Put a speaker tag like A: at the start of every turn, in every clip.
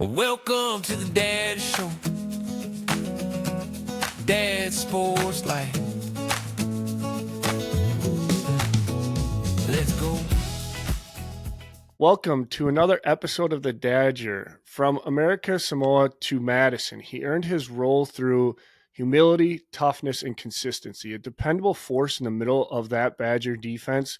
A: Welcome to the Dad Show. Dad Sports Life. Let's go.
B: Welcome to another episode of the Dadger. From American Samoa to Madison, he earned his role through humility, toughness, and consistency. A dependable force in the middle of that Badger defense.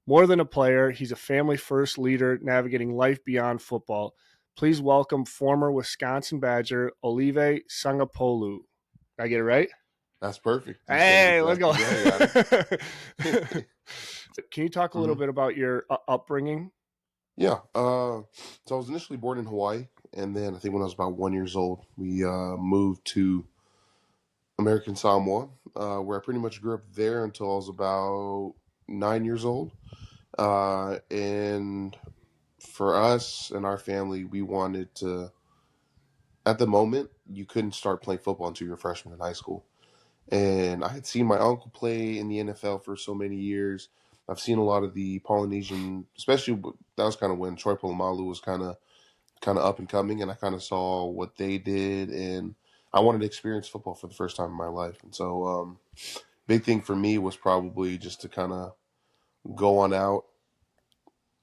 B: More than a player, he's a family-first leader navigating life beyond football. Please welcome former Wisconsin Badger, Olive Sagapolu. Did I get it right?
C: That's perfect. You
B: Hey, let's go.
C: Can
B: you talk a little bit about your upbringing?
C: Yeah. So I was initially born in Hawaii, and then I think when I was about 1 year old, we moved to American Samoa, where I pretty much grew up there until I was about 9 years old. And for us and our family, we wanted to. At the moment, you couldn't start playing football until you were a freshman in high school. And I had seen my uncle play in the NFL for so many years. I've seen a lot of the Polynesian, especially that was kind of when Troy Polamalu was kind of up and coming, and I kind of saw what they did, and I wanted to experience football for the first time in my life. And so, big thing for me was probably just to kind of go on out.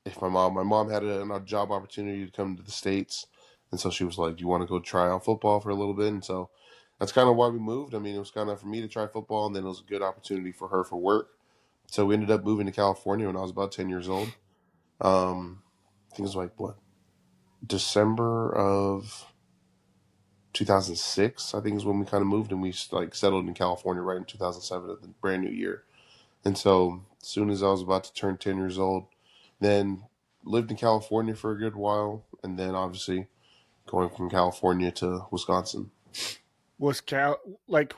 C: If my mom had a job opportunity to come to the States, and so she was like, "Do you want to go try out football for a little bit?" And so that's kind of why we moved. I mean, it was kind of for me to try football, and then it was a good opportunity for her for work. So we ended up moving to California when I was about 10 years old. I think it was like, December of 2006, I think is when we kind of moved, and we like settled in California right in 2007 at the brand new year. And so as soon as I was about to turn 10 years old, then lived in California for a good while, and then obviously going from California to Wisconsin.
B: Was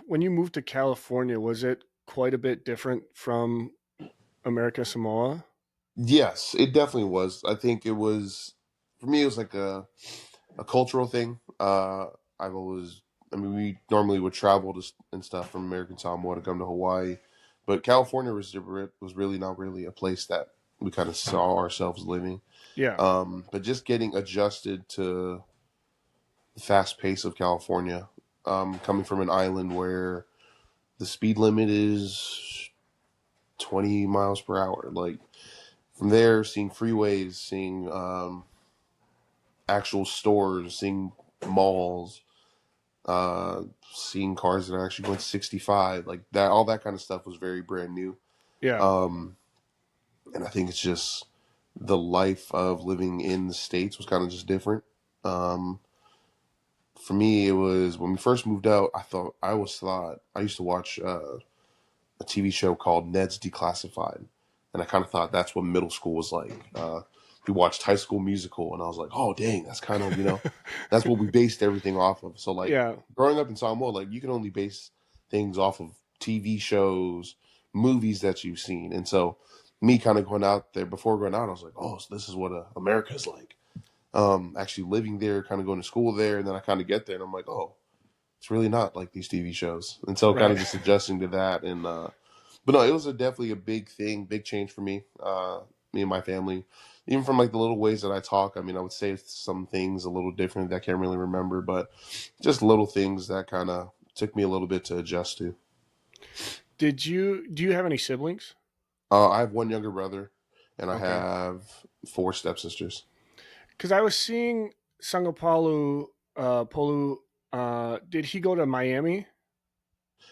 B: when you moved to California, was it quite a bit different from American Samoa?
C: Yes, it definitely was. I think it was, for me, it was like a cultural thing. I've always, I mean, we normally would travel and stuff from American Samoa to come to Hawaii, but California was really not really a place that we kind of saw ourselves living.
B: Yeah.
C: But just getting adjusted to the fast pace of California, coming from an island where the speed limit is 20 miles per hour. Like from there, seeing freeways, seeing actual stores, seeing malls, seeing cars that are actually going 65, like that, all that kind of stuff was very brand new.
B: Yeah.
C: And I think it's just the life of living in the States was kind of just different. For me, it was when we first moved out. I used to watch a TV show called Ned's Declassified, and I kind of thought that's what middle school was like. We watched High School Musical, and I was like, oh dang, that's kind of that's what we based everything off of. So like
B: Yeah.
C: growing up in Samoa, like you can only base things off of TV shows, movies that you've seen, and so me kind of going out there before going out, I was like, oh, so this is what America's like. Actually living there, kind of going to school there, and then I kind of get there, and I'm like, oh, it's really not like these TV shows, and so kind of
B: Right.
C: just adjusting to that. And but no, it was definitely a big thing, big change for me, me and my family, even from like the little ways that I talk. I mean, I would say some things a little different that I can't really remember, but just little things that kind of took me a little bit to adjust to.
B: Do you have any siblings?
C: I have one younger brother, and I
B: Okay.
C: have 4 stepsisters.
B: Because I was seeing Sangapalu Polu. Did he go to Miami?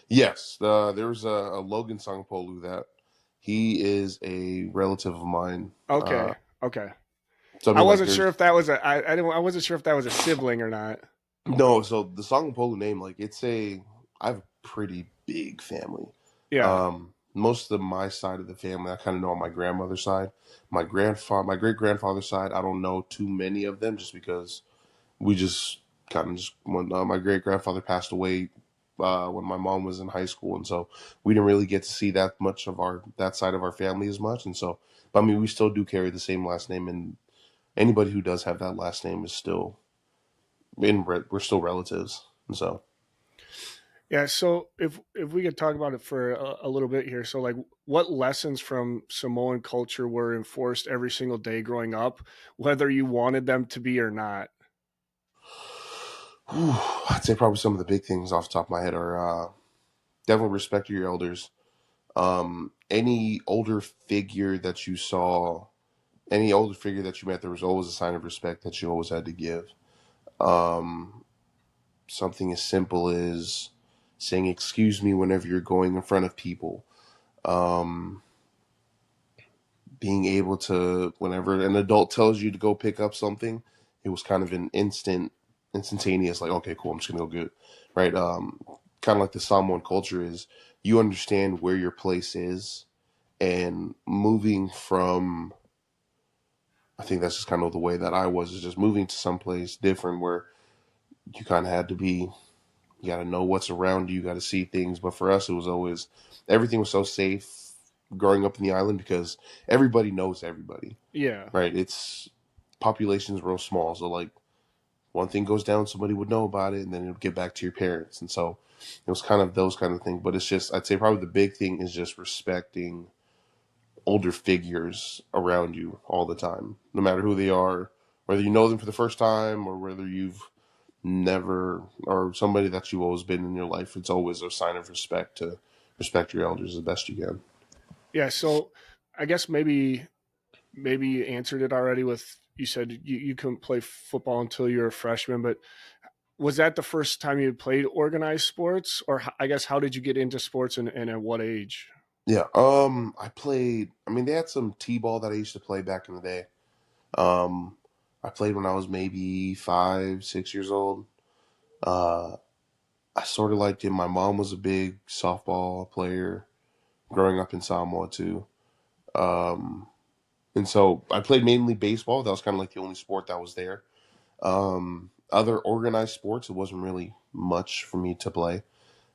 C: Yes, there was a Logan Sangpolu that he is a relative of mine.
B: Okay. Okay.
C: So I
B: I
C: mean, like,
B: wasn't sure
C: there's
B: if that was I wasn't sure if that was a sibling or not.
C: no. So the Sangpolu name, like, I have a pretty big family.
B: Yeah.
C: Most of my side of the family, I kind of know on my grandmother's side. My great grandfather's side, I don't know too many of them, just because we just kind of just when my great grandfather passed away when my mom was in high school, and so we didn't really get to see that much of that side of our family as much. And so, but I mean, we still do carry the same last name, and anybody who does have that last name is still we're still relatives, and so.
B: Yeah, so if we could talk about it for a little bit here, so like, what lessons from Samoan culture were enforced every single day growing up, whether you wanted them to be or not?
C: I'd say probably some of the big things off the top of my head are definitely respect your elders. Any older figure that you saw, any older figure that you met, there was always a sign of respect that you always had to give. Um, Something as simple as saying excuse me whenever you're going in front of people. Um, Being able to, whenever an adult tells you to go pick up something, it was kind of an instantaneous, like, okay, cool, I'm just gonna go get it. Right. Kind of like the Samoan culture is, you understand where your place is, and moving from, I think that's just kind of the way that I was, is just moving to someplace different where you kind of had to be, you got to know what's around you, you got to see things. But for us, it was always, everything was so safe growing up in the island because everybody knows everybody,
B: Yeah.
C: right? It's, population's real small. So, like, one thing goes down, somebody would know about it, and then it would get back to your parents. And so it was kind of those kind of things. But it's just, I'd say probably the big thing is just respecting older figures around you all the time, no matter who they are, whether you know them for the first time or whether you've never, or somebody that you've always been in your life. It's always a sign of respect to respect your elders as best you can.
B: Yeah. So I guess maybe you answered it already with, you said you couldn't play football until you were a freshman, but was that the first time you played organized sports, or I guess how did you get into sports, and at what age?
C: Yeah. I played, I mean, they had some T-ball that I used to play back in the day. Um, I played when I was maybe 5, 6 years old. Uh, I sort of liked it. My mom was a big softball player growing up in Samoa too. Um, and so I played mainly baseball. That was kind of like the only sport that was there. Other organized sports, it wasn't really much for me to play.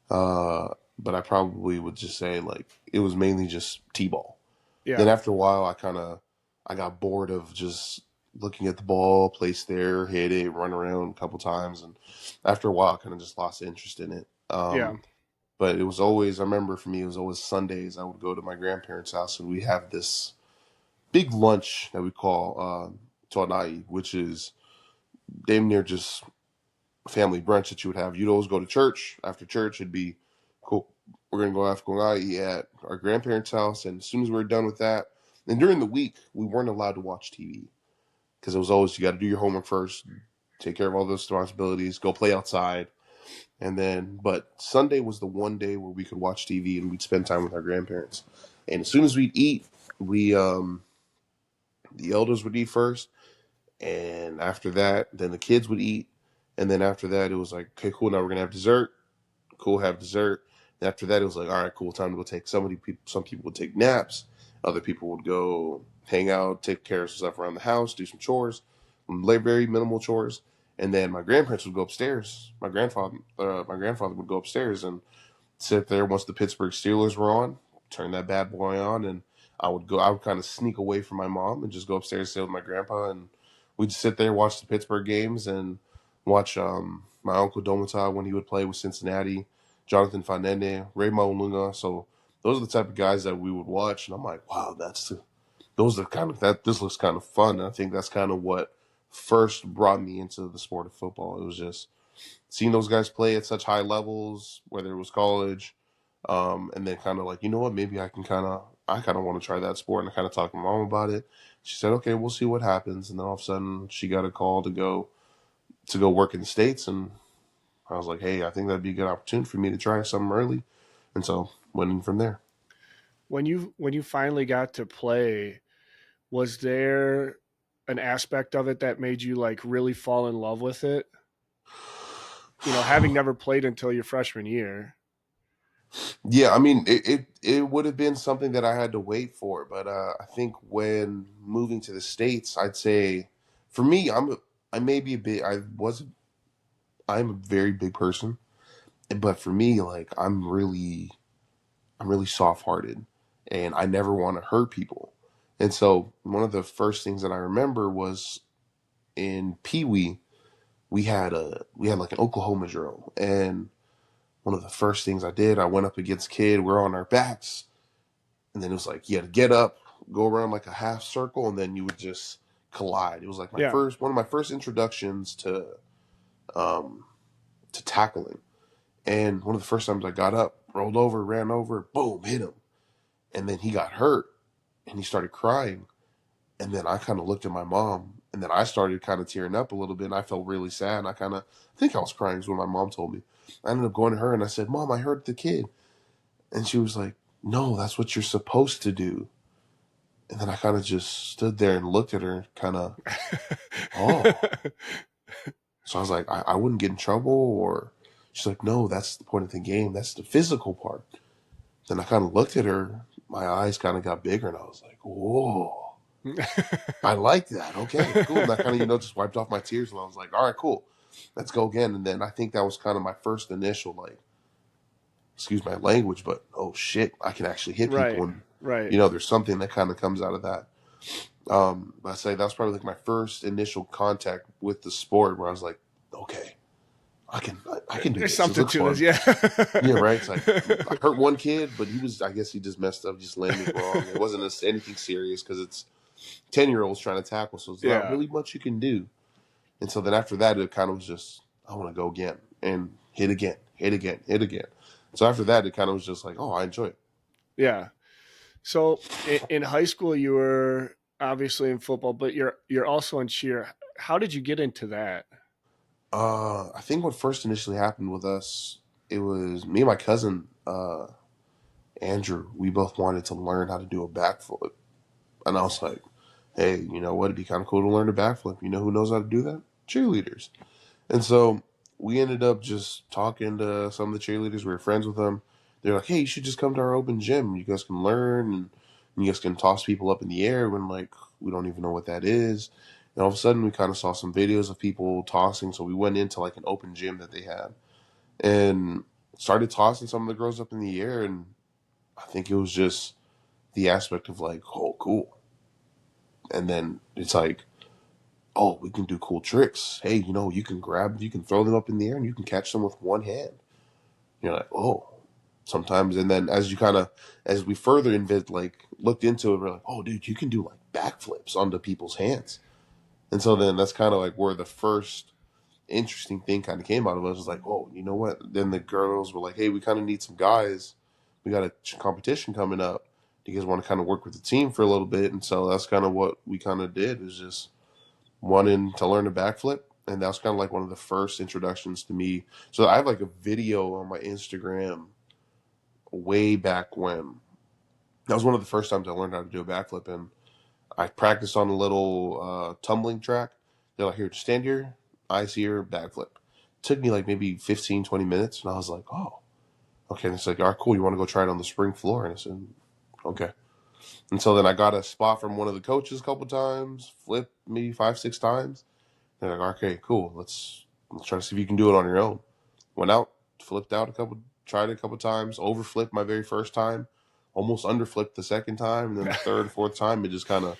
C: Uh, but I probably would just say, like, it was mainly just T-ball. Then
B: Yeah.
C: after a while, I got bored of just looking at the ball, place there, hit it, run around a couple times, and after a while, I kind of just lost interest in it.
B: Yeah.
C: But it was always, I remember for me, it was always Sundays. I would go to my grandparents' house, and we have this big lunch that we call tonai, which is damn near just family brunch that you would have. You'd always go to church. After church, it'd be cool. We're gonna go have kongai at our grandparents' house, and as soon as we were done with that, and during the week, we weren't allowed to watch TV because it was always, you got to do your homework first, take care of all those responsibilities, go play outside, and then. But Sunday was the one day where we could watch TV and we'd spend time with our grandparents. And as soon as we'd eat, we the elders would eat first, and after that, then the kids would eat, and then after that, it was like, okay, cool, now we're gonna have dessert. Cool, have dessert. And after that, it was like, all right, cool, time to go take. Some people would take naps. Other people would go hang out, take care of some stuff around the house, do some chores, very minimal chores. And then my grandparents would go upstairs. My grandfather would go upstairs and sit there once the Pittsburgh Steelers were on, turn that bad boy on, and I would kind of sneak away from my mom and just go upstairs, stay with my grandpa, and we'd sit there, watch the Pittsburgh games, and watch my uncle Domata when he would play with Cincinnati, Jonathan Fanene, Ray Maulunga. So those are the type of guys that we would watch, and I'm like, wow, those are kind of, that this looks kind of fun. And I think that's kind of what first brought me into the sport of football. It was just seeing those guys play at such high levels, whether it was college, and then kind of like, you know what, maybe I kind of want to try that sport. And I kind of talked to my mom about it. She said, okay, we'll see what happens. And then all of a sudden, she got a call to go work in the States, and I was like, hey, I think that'd be a good opportunity for me to try something early, and so went in from there.
B: When you finally got to play, was there an aspect of it that made you like really fall in love with it? Having never played until your freshman year.
C: Yeah, I mean, it would have been something that I had to wait for, but I think when moving to the States, I'd say for me, I may be a bit, I'm a very big person, but for me, like, I'm really soft hearted, and I never want to hurt people. And so one of the first things that I remember was in Pee Wee, we had like an Oklahoma drill, and one of the first things I did, I went up against a kid. We're on our backs, and then it was like you had to get up, go around like a half circle, and then you would just collide. It was like
B: Yeah.
C: one of my first introductions to to tackling. And one of the first times I got up, rolled over, ran over, boom, hit him. And then he got hurt and he started crying. And then I kind of looked at my mom, and then I started kind of tearing up a little bit, and I felt really sad. And I think I was crying is what my mom told me. I ended up going to her and I said, Mom, I hurt the kid. And she was like, no, that's what you're supposed to do. And then I kind of just stood there and looked at her, kind of, oh. So I was like, I wouldn't get in trouble? Or she's like, no, that's the point of the game. That's the physical part. Then I kind of looked at her. My eyes kind of got bigger, and I was like, whoa. I like that. Okay, cool. And I kind of, just wiped off my tears, and I was like, all right, cool. Let's go again. And then I think that was kind of my first initial, like, excuse my language, but oh shit, I can actually hit people. And,
B: right.
C: there's something that kind of comes out of that. But I say that was probably like my first initial contact with the sport where I was like, okay, I can do
B: There's
C: this.
B: something to
C: fun.
B: this, yeah.
C: Yeah, right. It's like I hurt one kid, but I guess he just messed up, just landed wrong. It wasn't anything serious because it's 10-year-olds trying to tackle, so it's not really much you can do. And so then after that, it kind of was just, I want to go again and hit again, hit again, hit again. So after that, it kind of was just like, oh, I enjoy it.
B: Yeah. So in high school, you were obviously in football, but you're also in cheer. How did you get into that?
C: I think what first initially happened with us, it was me and my cousin, Andrew. We both wanted to learn how to do a backflip. And I was like, hey, you know what? It'd be kind of cool to learn a backflip. You know who knows how to do that? Cheerleaders. And so we ended up just talking to some of the cheerleaders. We were friends with them. They're like, hey, you should just come to our open gym. You guys can learn, and you guys can toss people up in the air when, like, we don't even know what that is. And all of a sudden, we kind of saw some videos of people tossing. So we went into, like, an open gym that they had and started tossing some of the girls up in the air. And I think it was just the aspect of, like, oh, cool. And then it's like, oh, we can do cool tricks. Hey, you can throw them up in the air and you can catch them with one hand. You're like, oh, sometimes. And then as we further looked into it, we're like, oh, dude, you can do like backflips onto people's hands. And so then that's kind of like where the first interesting thing kind of came out of us. Was like, oh, you know what? Then the girls were like, hey, we kind of need some guys. We got a competition coming up. Do you guys want to kind of work with the team for a little bit? And so that's kind of what we kind of did, is just wanting to learn a backflip. And that was kind of like one of the first introductions to me. So I have like a video on my Instagram way back when. That was one of the first times I learned how to do a backflip. And I practiced on a little tumbling track. They're like, here, just stand here, eyes here, backflip. It took me like maybe 15, 20 minutes. And I was like, oh, okay. And it's like, all right, cool. You want to go try it on the spring floor? And I said, okay. And so then I got a spot from one of the coaches a couple times, flipped maybe 5, 6 times. They're like, okay, cool. Let's try to see if you can do it on your own. Went out, flipped out tried it a couple times, overflipped my very first time, almost underflipped the second time, and then the third, fourth time, it just kind of,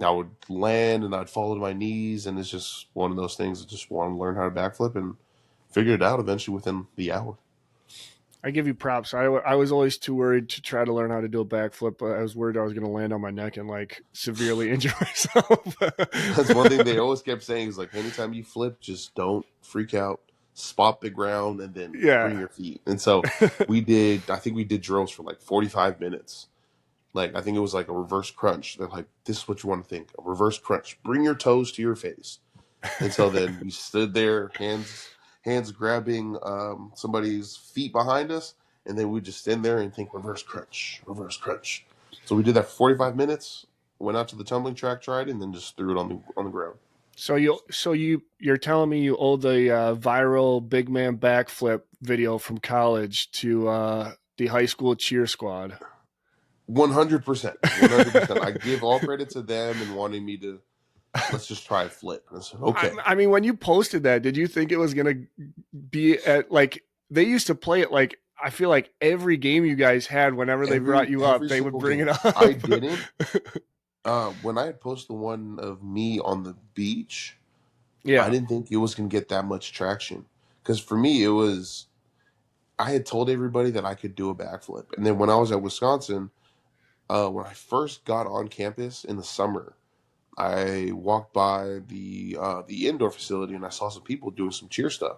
C: I would land and I'd fall to my knees, and it's just one of those things that just want to learn how to backflip, and figured it out eventually within the hour.
B: I give you props. I was always too worried to try to learn how to do a backflip. I was worried I was going to land on my neck and like severely injure myself.
C: That's one thing they always kept saying, is like, anytime you flip, just don't freak out, spot the ground, and then bring your feet. And so I think we did drills for like 45 minutes. Like, I think it was like a reverse crunch. They're like, this is what you want to think, a reverse crunch. Bring your toes to your face. And so then we stood there, hands grabbing somebody's feet behind us, and then we just stand there and think reverse crunch, reverse crunch. So we did that for 45 minutes, went out to the tumbling track, tried it, and then just threw it on the ground.
B: So you're telling me you owe the viral big man backflip video from college to the high school cheer squad?
C: 100%. 100%. I give all credit to them and wanting me to, let's just try a flip. And I said, okay.
B: I mean, when you posted that, did you think it was going to be at, like, they used to play it like, I feel like every game you guys had, whenever they brought you up, they would bring it up.
C: I didn't. When I had posted the one of me on the beach, I didn't think it was going to get that much traction. Because for me, I had told everybody that I could do a backflip. And then when I was at Wisconsin, when I first got on campus in the summer, I walked by the indoor facility and I saw some people doing some cheer stuff.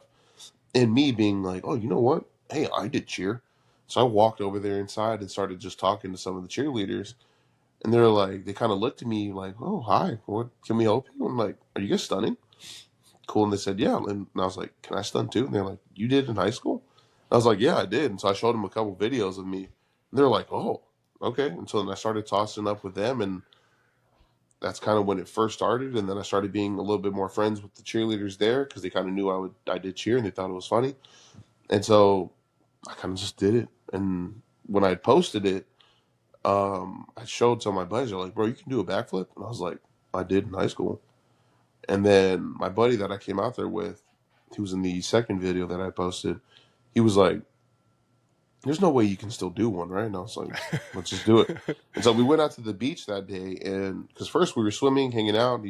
C: And me being like, oh, you know what? Hey, I did cheer. So I walked over there inside and started just talking to some of the cheerleaders. And they're like, they kind of looked at me like, oh, hi, what can we help you? I'm like, are you guys stunning? Cool. And they said, yeah. And I was like, can I stun too? And they're like, you did in high school? I was like, yeah, I did. And so I showed them a couple videos of me. And they're like, oh, okay. And so then I started tossing up with them. And that's kind of when it first started. And then I started being a little bit more friends with the cheerleaders there because they kind of knew I did cheer and they thought it was funny. And so I kind of just did it. And when I posted it, I showed some of my buddies. They're like, bro, you can do a backflip? And I was like, I did in high school. And then my buddy that I came out there with, he was in the second video that I posted. He was like, there's no way you can still do one, right? And I was like, let's just do it. And so we went out to the beach that day. And because first we were swimming, hanging out.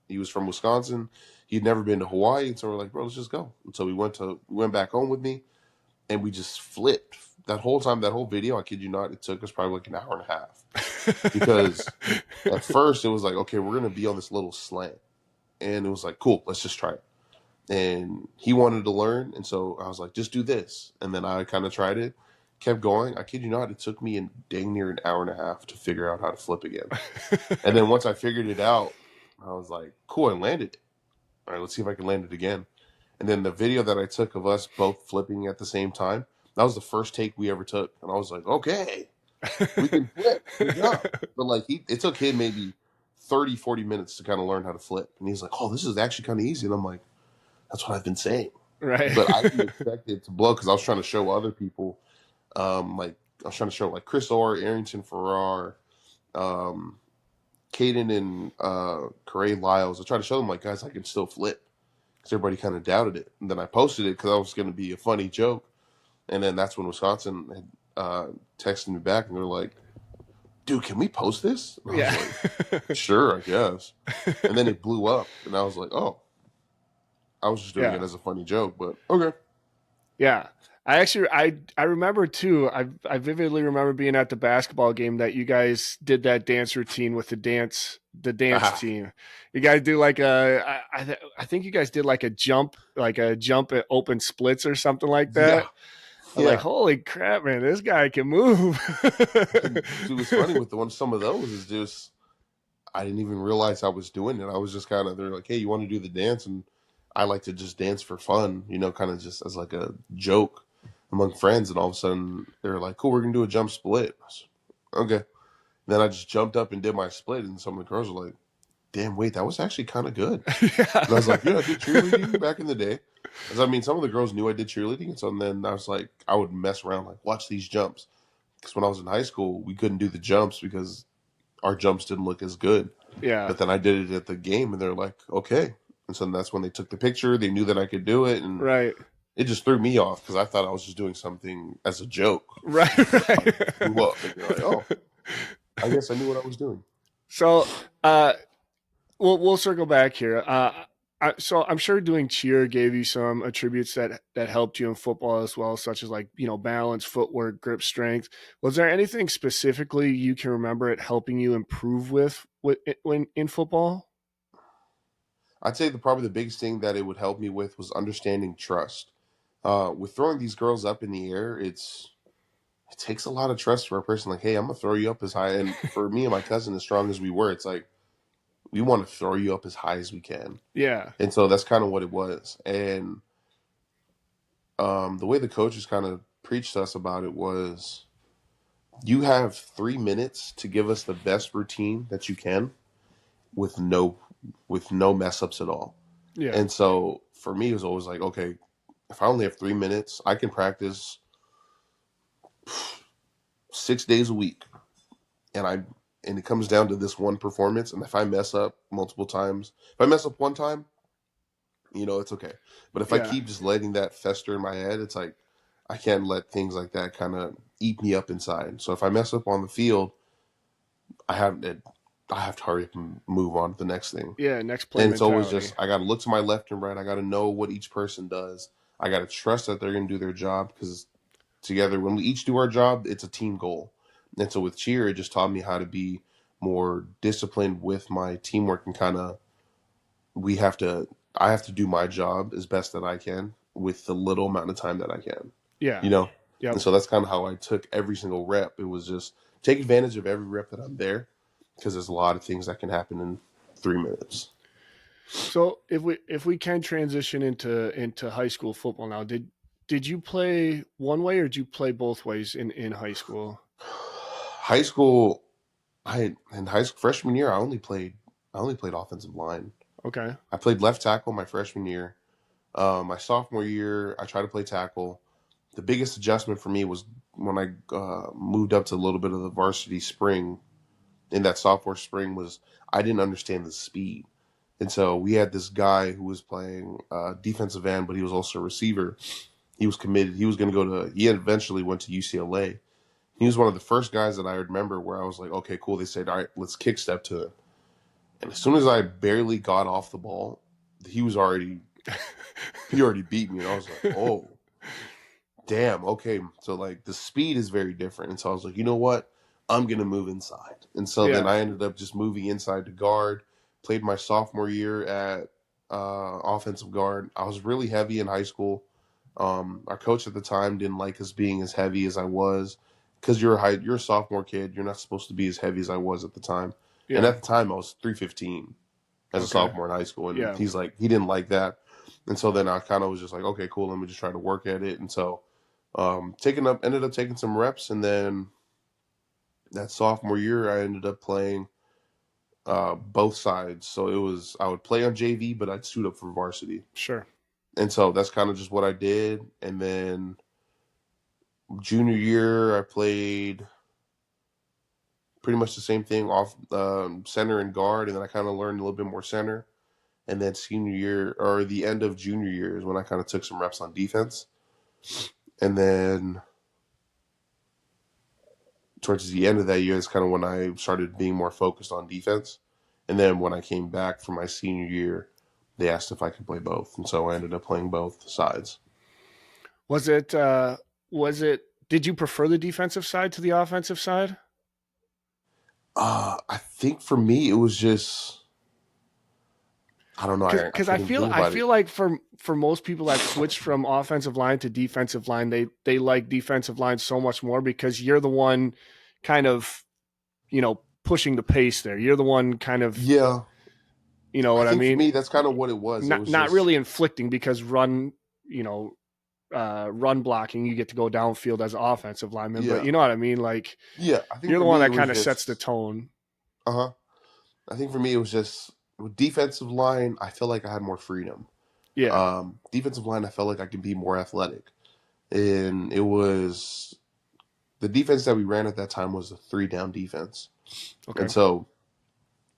C: He was from Wisconsin. He'd never been to Hawaii. And so we're like, bro, let's just go. And so we went back home with me and we just flipped. That whole time, that whole video, I kid you not, it took us probably like an hour and a half. Because at first it was like, okay, we're going to be on this little slant. And it was like, cool, let's just try it. And he wanted to learn. And so I was like, just do this. And then I kind of tried it, kept going. I kid you not, it took me dang near an hour and a half to figure out how to flip again. And then once I figured it out, I was like, cool, I landed it. All right, let's see if I can land it again. And then the video that I took of us both flipping at the same time, that was the first take we ever took. And I was like, okay, we can flip. Good job. But like, it took him maybe 30, 40 minutes to kind of learn how to flip. And he's like, oh, this is actually kind of easy. And I'm like, that's what I've been saying.
B: Right.
C: But I didn't expect it to blow because I was trying to show other people, like I was trying to show like Chris Orr, Arrington Farrar, Caden and Corey Lyles. I tried to show them like, guys, I can still flip because everybody kind of doubted it. And then I posted it because I was going to be a funny joke. And then that's when Wisconsin had texted me back and they're like, dude, can we post this? And I was like, sure, I guess. And then it blew up and I was like, oh, I was just doing it as a funny joke, but okay.
B: Yeah. I remember too. I vividly remember being at the basketball game that you guys did that dance routine with the dance team. You guys do like I think you guys did like a jump at open splits or something like that. I'm like, holy crap, man, this guy can move.
C: It was funny with some of those is just I didn't even realize I was doing it. I was just kind of they're like, hey, you want to do the dance? And I like to just dance for fun, kind of just as like a joke among friends. And all of a sudden they're like, cool, we're going to do a jump split. Okay. And then I just jumped up and did my split. And some of the girls were like, damn, wait, that was actually kind of good. And I was like, yeah, I did cheerleading back in the day. Because I mean, some of the girls knew I did cheerleading. And so then I was like, I would mess around, like, watch these jumps. Because when I was in high school, we couldn't do the jumps because our jumps didn't look as good.
B: Yeah.
C: But then I did it at the game and they're like, okay. And so that's when they took the picture. They knew that I could do it. And it just threw me off because I thought I was just doing something as a joke.
B: Right.
C: Grew up and you're like, oh, I guess I knew what I was doing.
B: So we'll circle back here. So I'm sure doing cheer gave you some attributes that helped you in football as well, such as like, balance, footwork, grip strength. Was there anything specifically you can remember it helping you improve when in football?
C: I'd say probably the biggest thing that it would help me with was understanding trust. With throwing these girls up in the air, it takes a lot of trust for a person like, hey, I'm going to throw you up as high. And for me and my cousin, as strong as we were, it's like, we want to throw you up as high as we can.
B: Yeah.
C: And so that's kind of what it was. And the way the coaches kind of preached to us about it was, you have 3 minutes to give us the best routine that you can with no mess ups at all.
B: Yeah.
C: And so for me, it was always like, okay, if I only have 3 minutes, I can practice 6 days a week. And it comes down to this one performance. And if I mess up multiple times, if I mess up one time, it's okay. But if I keep just letting that fester in my head, it's like, I can't let things like that kind of eat me up inside. So if I mess up on the field, I have to hurry up and move on to the next thing.
B: Yeah, next play.
C: And it's always just, I got to look to my left and right. I got to know what each person does. I got to trust that they're going to do their job because together, when we each do our job, it's a team goal. And so with cheer, it just taught me how to be more disciplined with my teamwork and kind of, we have to I have to do my job as best that I can with the little amount of time that I can,
B: Yeah.
C: you know?
B: Yep.
C: And so that's kind of how I took every single rep. It was just take advantage of every rep that I'm there, because there's a lot of things that can happen in 3 minutes.
B: So if we can transition into high school football now, did you play one way or did you play both ways in high school?
C: High school, in high school freshman year, I only played offensive line.
B: Okay.
C: I played left tackle my freshman year. My sophomore year, I tried to play tackle. The biggest adjustment for me was when I moved up to a little bit of the varsity spring. In that sophomore spring, was I didn't understand the speed, and so we had this guy who was playing defensive end, but he was also a receiver. He was committed. He was going to go to. He eventually went to UCLA. He was one of the first guys that I remember where I was like, okay, cool. They said, all right, let's kick step to it. And as soon as I barely got off the ball, he already beat me, and I was like, oh, damn, okay. So like the speed is very different. And so I was like, you know what? I'm gonna move inside. And so then
B: Yeah.
C: I ended up just moving inside to guard. Played my sophomore year at offensive guard. I was really heavy in high school. Our coach at the time didn't like us being as heavy as I was, because you're a sophomore kid. You're not supposed to be as heavy as I was at the time. And
B: Yeah.
C: at the time, I was 315 as a
B: Okay.
C: sophomore in high school, and
B: Yeah.
C: he's like, he didn't like that. And so then I kind of was just like, okay, cool. Let me just try to work at it. And so ended up taking some reps, and then that sophomore year I ended up playing both sides. So I would play on JV, but I'd suit up for varsity.
B: Sure.
C: And so that's kind of just what I did. And then junior year I played pretty much the same thing off center and guard, and then I kind of learned a little bit more center. And then senior year, or the end of junior year, is when I kind of took some reps on defense. And then towards the end of that year is kind of when I started being more focused on defense. And then when I came back for my senior year, they asked if I could play both, and so I ended up playing both sides.
B: Was it did you prefer the defensive side to the offensive side?
C: I think for me it was just, I don't know. I
B: Because
C: can't even think
B: I
C: about it.
B: feel like for most people that switch from offensive line to defensive line, they like defensive line so much more because you're the one kind of, pushing the pace there. You're the one kind of,
C: Yeah,
B: you know
C: I
B: what I
C: think for
B: mean?
C: me that's kind of what it was. It was
B: Not
C: just,
B: really inflicting because run blocking, you get to go downfield as an offensive lineman, but
C: yeah,
B: you know what I mean? Like
C: yeah. I think
B: you're
C: for
B: the one
C: me it
B: that
C: was
B: kind of sets the
C: just,
B: tone.
C: uh-huh. I think for me it was just with defensive line. I feel like I had more freedom.
B: Yeah.
C: Defensive line, I felt like I could be more athletic, and it was the defense that we ran at that time was a 3 down defense.
B: Okay.
C: And so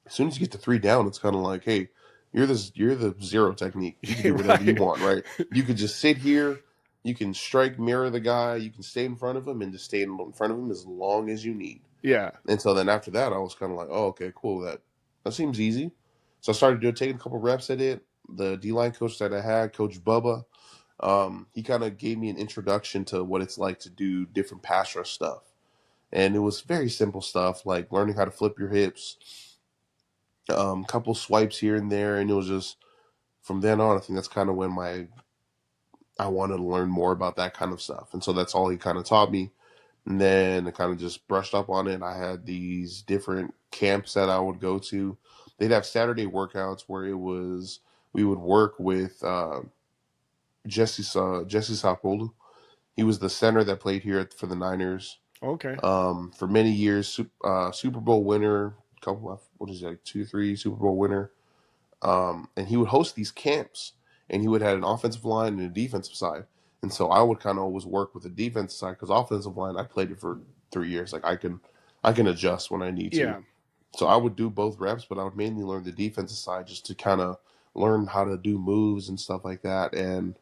C: as soon as you get to 3 down, it's kind of like, hey, you're the zero technique. You can do whatever you
B: Right.
C: want, right? You could just sit here, you can strike mirror the guy, you can stay in front of him and just stay in front of him as long as you need.
B: Yeah.
C: And so then after that, I was kind of like, oh, okay, cool. That seems easy. So I started taking a couple reps at it. The D line coach that I had, Coach Bubba, he kind of gave me an introduction to what it's like to do different pass rush stuff. And it was very simple stuff like learning how to flip your hips, couple swipes here and there, and it was just from then on. I think that's kind of when I wanted to learn more about that kind of stuff, and so that's all he kind of taught me. And then I kind of just brushed up on it. I had these different camps that I would go to. They'd have Saturday workouts where we would work with Jesse Sapolu. He was the center that played here for the Niners
B: Okay.
C: for many years. Super Bowl winner, couple of, what is it, like 2, 3 Super Bowl winner. And he would host these camps, and he would have an offensive line and a defensive side. And so I would kind of always work with the defensive side because offensive line I played it for 3 years. Like I can adjust when I need to.
B: Yeah.
C: So I would do both reps, but I would mainly learn the defensive side just to kind of learn how to do moves and stuff like that. And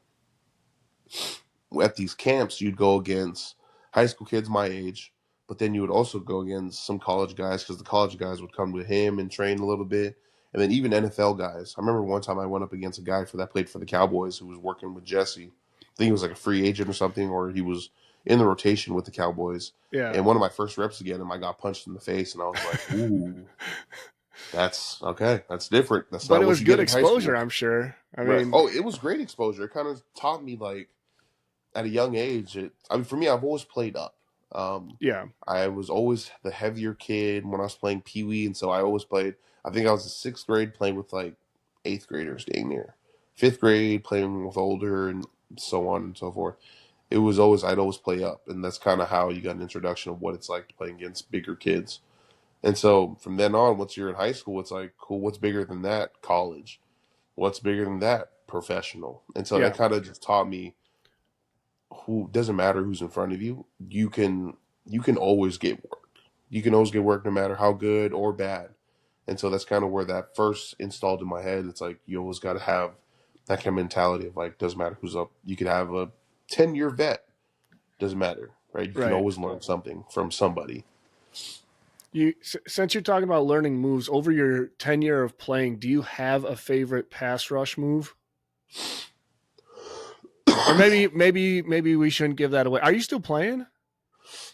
C: at these camps, you'd go against high school kids my age, but then you would also go against some college guys because the college guys would come with him and train a little bit. And then even NFL guys. I remember one time I went up against a guy that played for the Cowboys who was working with Jesse. I think he was like a free agent or something, or he was in the rotation with the Cowboys.
B: Yeah.
C: And one of my first reps against him, I got punched in the face, and I was like, ooh. That's okay. That's different. That's
B: But
C: not
B: it
C: what
B: was
C: you
B: good
C: get in high
B: exposure,
C: school.
B: I'm sure. I
C: Right.
B: mean,
C: Oh, it was great exposure. It kind of taught me like at a young age. I mean, for me, I've always played up. Um,
B: yeah,
C: I was always the heavier kid when I was playing Pee Wee, and so I always played. I think I was in sixth grade playing with like eighth graders, dang near. Fifth grade playing with older, and so on and so forth. It was always I'd always play up, and that's kind of how you got an introduction of what it's like to play against bigger kids. And so from then on, once you're in high school, it's like, cool. What's bigger than that? College. What's bigger than that? Professional. And so that
B: yeah.
C: kind of just taught me who doesn't matter who's in front of you. You can always get work. You can always get work no matter how good or bad. And so that's kind of where that first installed in my head. It's like you always got to have that kind of mentality of like doesn't matter who's up. You could have a 10-year vet. Doesn't matter, right? You can
B: Right.
C: always learn something from somebody.
B: Since you're talking about learning moves over your tenure of playing, do you have a favorite pass rush move? Or maybe we shouldn't give that away. Are you still playing?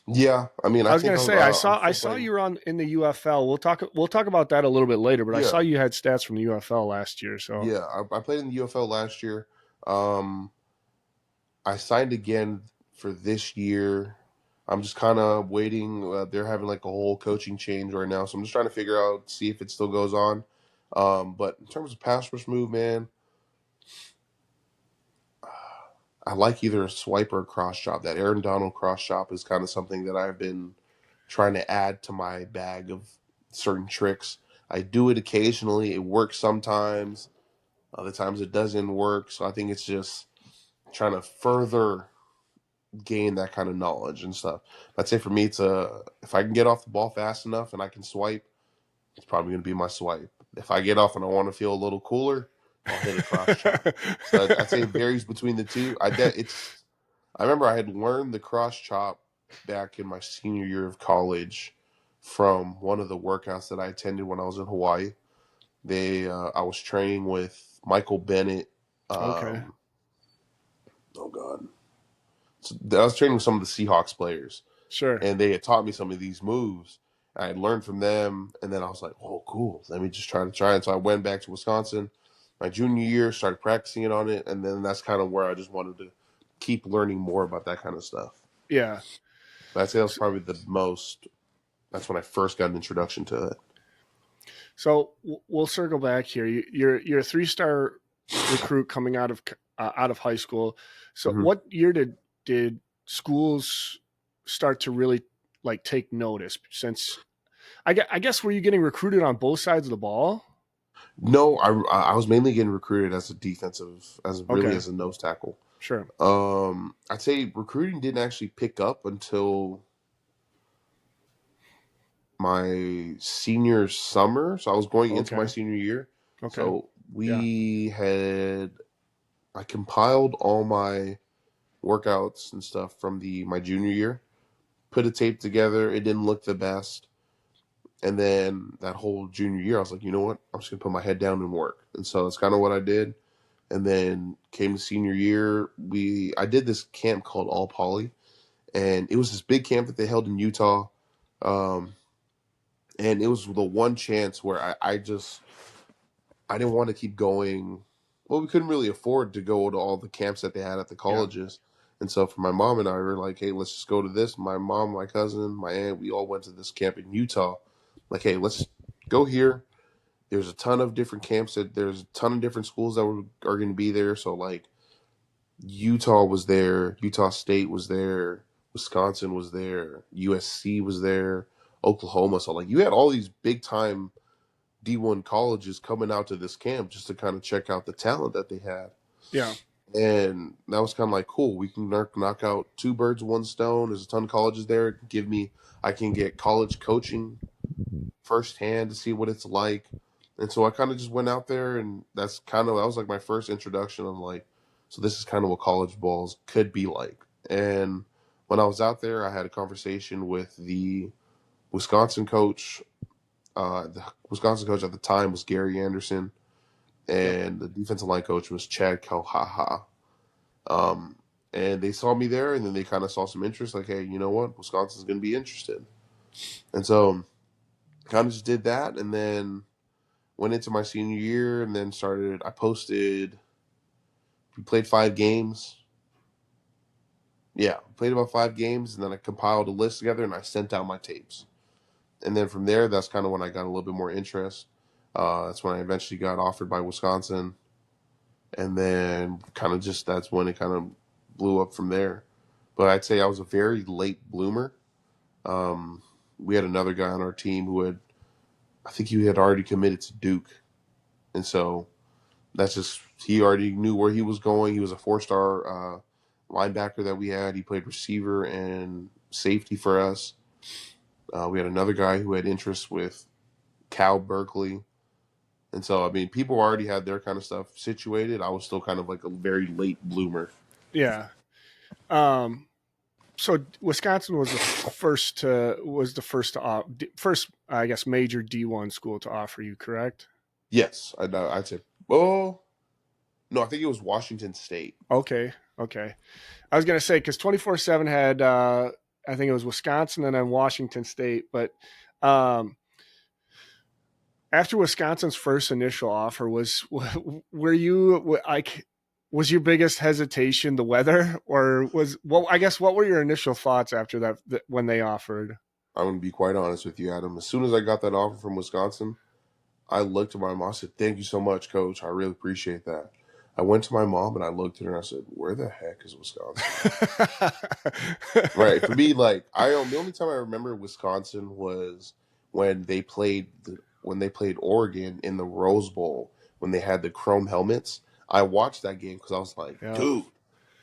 C: Yeah, I mean,
B: I
C: I
B: was
C: think
B: gonna
C: I'm
B: say I
C: I'm
B: saw I
C: still
B: saw
C: playing.
B: you on in the UFL. We'll talk about that a little bit later. But I saw
C: Yeah,
B: you had stats from the UFL last year. So
C: yeah. I played in the UFL last year. Um, I signed again for this year. I'm just kind of waiting. They're having like a whole coaching change right now, so I'm just trying to figure out, see if it still goes on. But in terms of pass rush move, man, I like either a swipe or a cross chop. That Aaron Donald cross chop is kind of something that I've been trying to add to my bag of certain tricks. I do it occasionally. It works sometimes. Other times it doesn't work. So I think it's just trying to further gain that kind of knowledge and stuff. I'd say for me, it's if I can get off the ball fast enough and I can swipe, it's probably going to be my swipe. If I get off and I want to feel a little cooler, I'll hit a cross chop. So I'd say it varies between the two. I remember I had learned the cross chop back in my senior year of college from one of the workouts that I attended when I was in Hawaii. I was training with Michael Bennett.
B: okay,
C: Um, oh God, so I was training with some of the Seahawks players,
B: sure,
C: and they had taught me some of these moves. I had learned from them, and then I was like, "Oh, cool! Let me just try to try it." So I went back to Wisconsin my junior year, started practicing it on it, and then that's kind of where I just wanted to keep learning more about that kind of stuff.
B: yeah.
C: But I'd say that was probably the most. That's when I first got an introduction to it.
B: So we'll circle back here. You're a 3-star recruit coming out of high school. So
C: Hmm.
B: what year did schools start to really like take notice? Since I guess were you getting recruited on both sides of the ball?
C: No, I was mainly getting recruited as a defensive, as really
B: Okay,
C: as a nose tackle.
B: sure.
C: I'd say recruiting didn't actually pick up until my senior summer. So I was going into my
B: Okay,
C: senior year.
B: okay,
C: So
B: yeah,
C: I compiled all my workouts and stuff from my junior year, put a tape together. It didn't look the best. And then that whole junior year, I was like, you know what? I'm just gonna put my head down and work. And so that's kind of what I did. And then came to senior year, I did this camp called All Poly, and it was this big camp that they held in Utah. Um, and it was the one chance where I didn't want to keep going. Well, we couldn't really afford to go to all the camps that they had at the
B: yeah,
C: colleges. And so for my mom and I, we were like, hey, let's just go to this. My mom, my cousin, my aunt, we all went to this camp in Utah. Like, hey, let's go here. There's a ton of different camps there's a ton of different schools that are going to be there. So like Utah was there, Utah State was there, Wisconsin was there, USC was there, Oklahoma. So like you had all these big time D1 colleges coming out to this camp just to kind of check out the talent that they had.
B: yeah,
C: And that was kind of like, cool. We can knock out two birds, one stone. There's a ton of colleges there. I can get college coaching firsthand to see what it's like. And so I kind of just went out there, and that was like my first introduction on like, so this is kind of what college balls could be like. And when I was out there, I had a conversation with the Wisconsin coach. The Wisconsin coach at the time was Gary Anderson,
B: yep,
C: and the defensive line coach was Chad Kohaha. Um, and they saw me there, and then they kind of saw some interest, like, hey, you know what, Wisconsin's going to be interested. And so kind of just did that, and then went into my senior year and then I posted, we played 5 games. Yeah, played about 5 games, and then I compiled a list together and I sent out my tapes. And then from there, that's kind of when I got a little bit more interest. That's when I eventually got offered by Wisconsin. And then that's when it kind of blew up from there. But I'd say I was a very late bloomer. We had another guy on our team I think he had already committed to Duke. And so he already knew where he was going. He was a 4-star linebacker that we had. He played receiver and safety for us. We had another guy who had interest with Cal Berkeley. And so, I mean, people already had their kind of stuff situated. I was still kind of like a very late bloomer.
B: Yeah. So Wisconsin was the first I guess major D1 school to offer you, correct?
C: Yes, I'd say. Oh, no, I think it was Washington State.
B: Okay. I was gonna say because 24/7 had I think it was Wisconsin and then Washington State, but after Wisconsin's first initial offer, was your biggest hesitation the weather, or what were your initial thoughts after that when they offered?
C: I'm going to be quite honest with you, Adam. As soon as I got that offer from Wisconsin, I looked at my mom. I said, "Thank you so much, Coach. I really appreciate that." I went to my mom and I looked at her and I said, "Where the heck is Wisconsin?" Right. For me, the only time I remember Wisconsin was when they played Oregon in the Rose Bowl when they had the chrome helmets. I watched that game because I was like,
B: Yeah.
C: dude,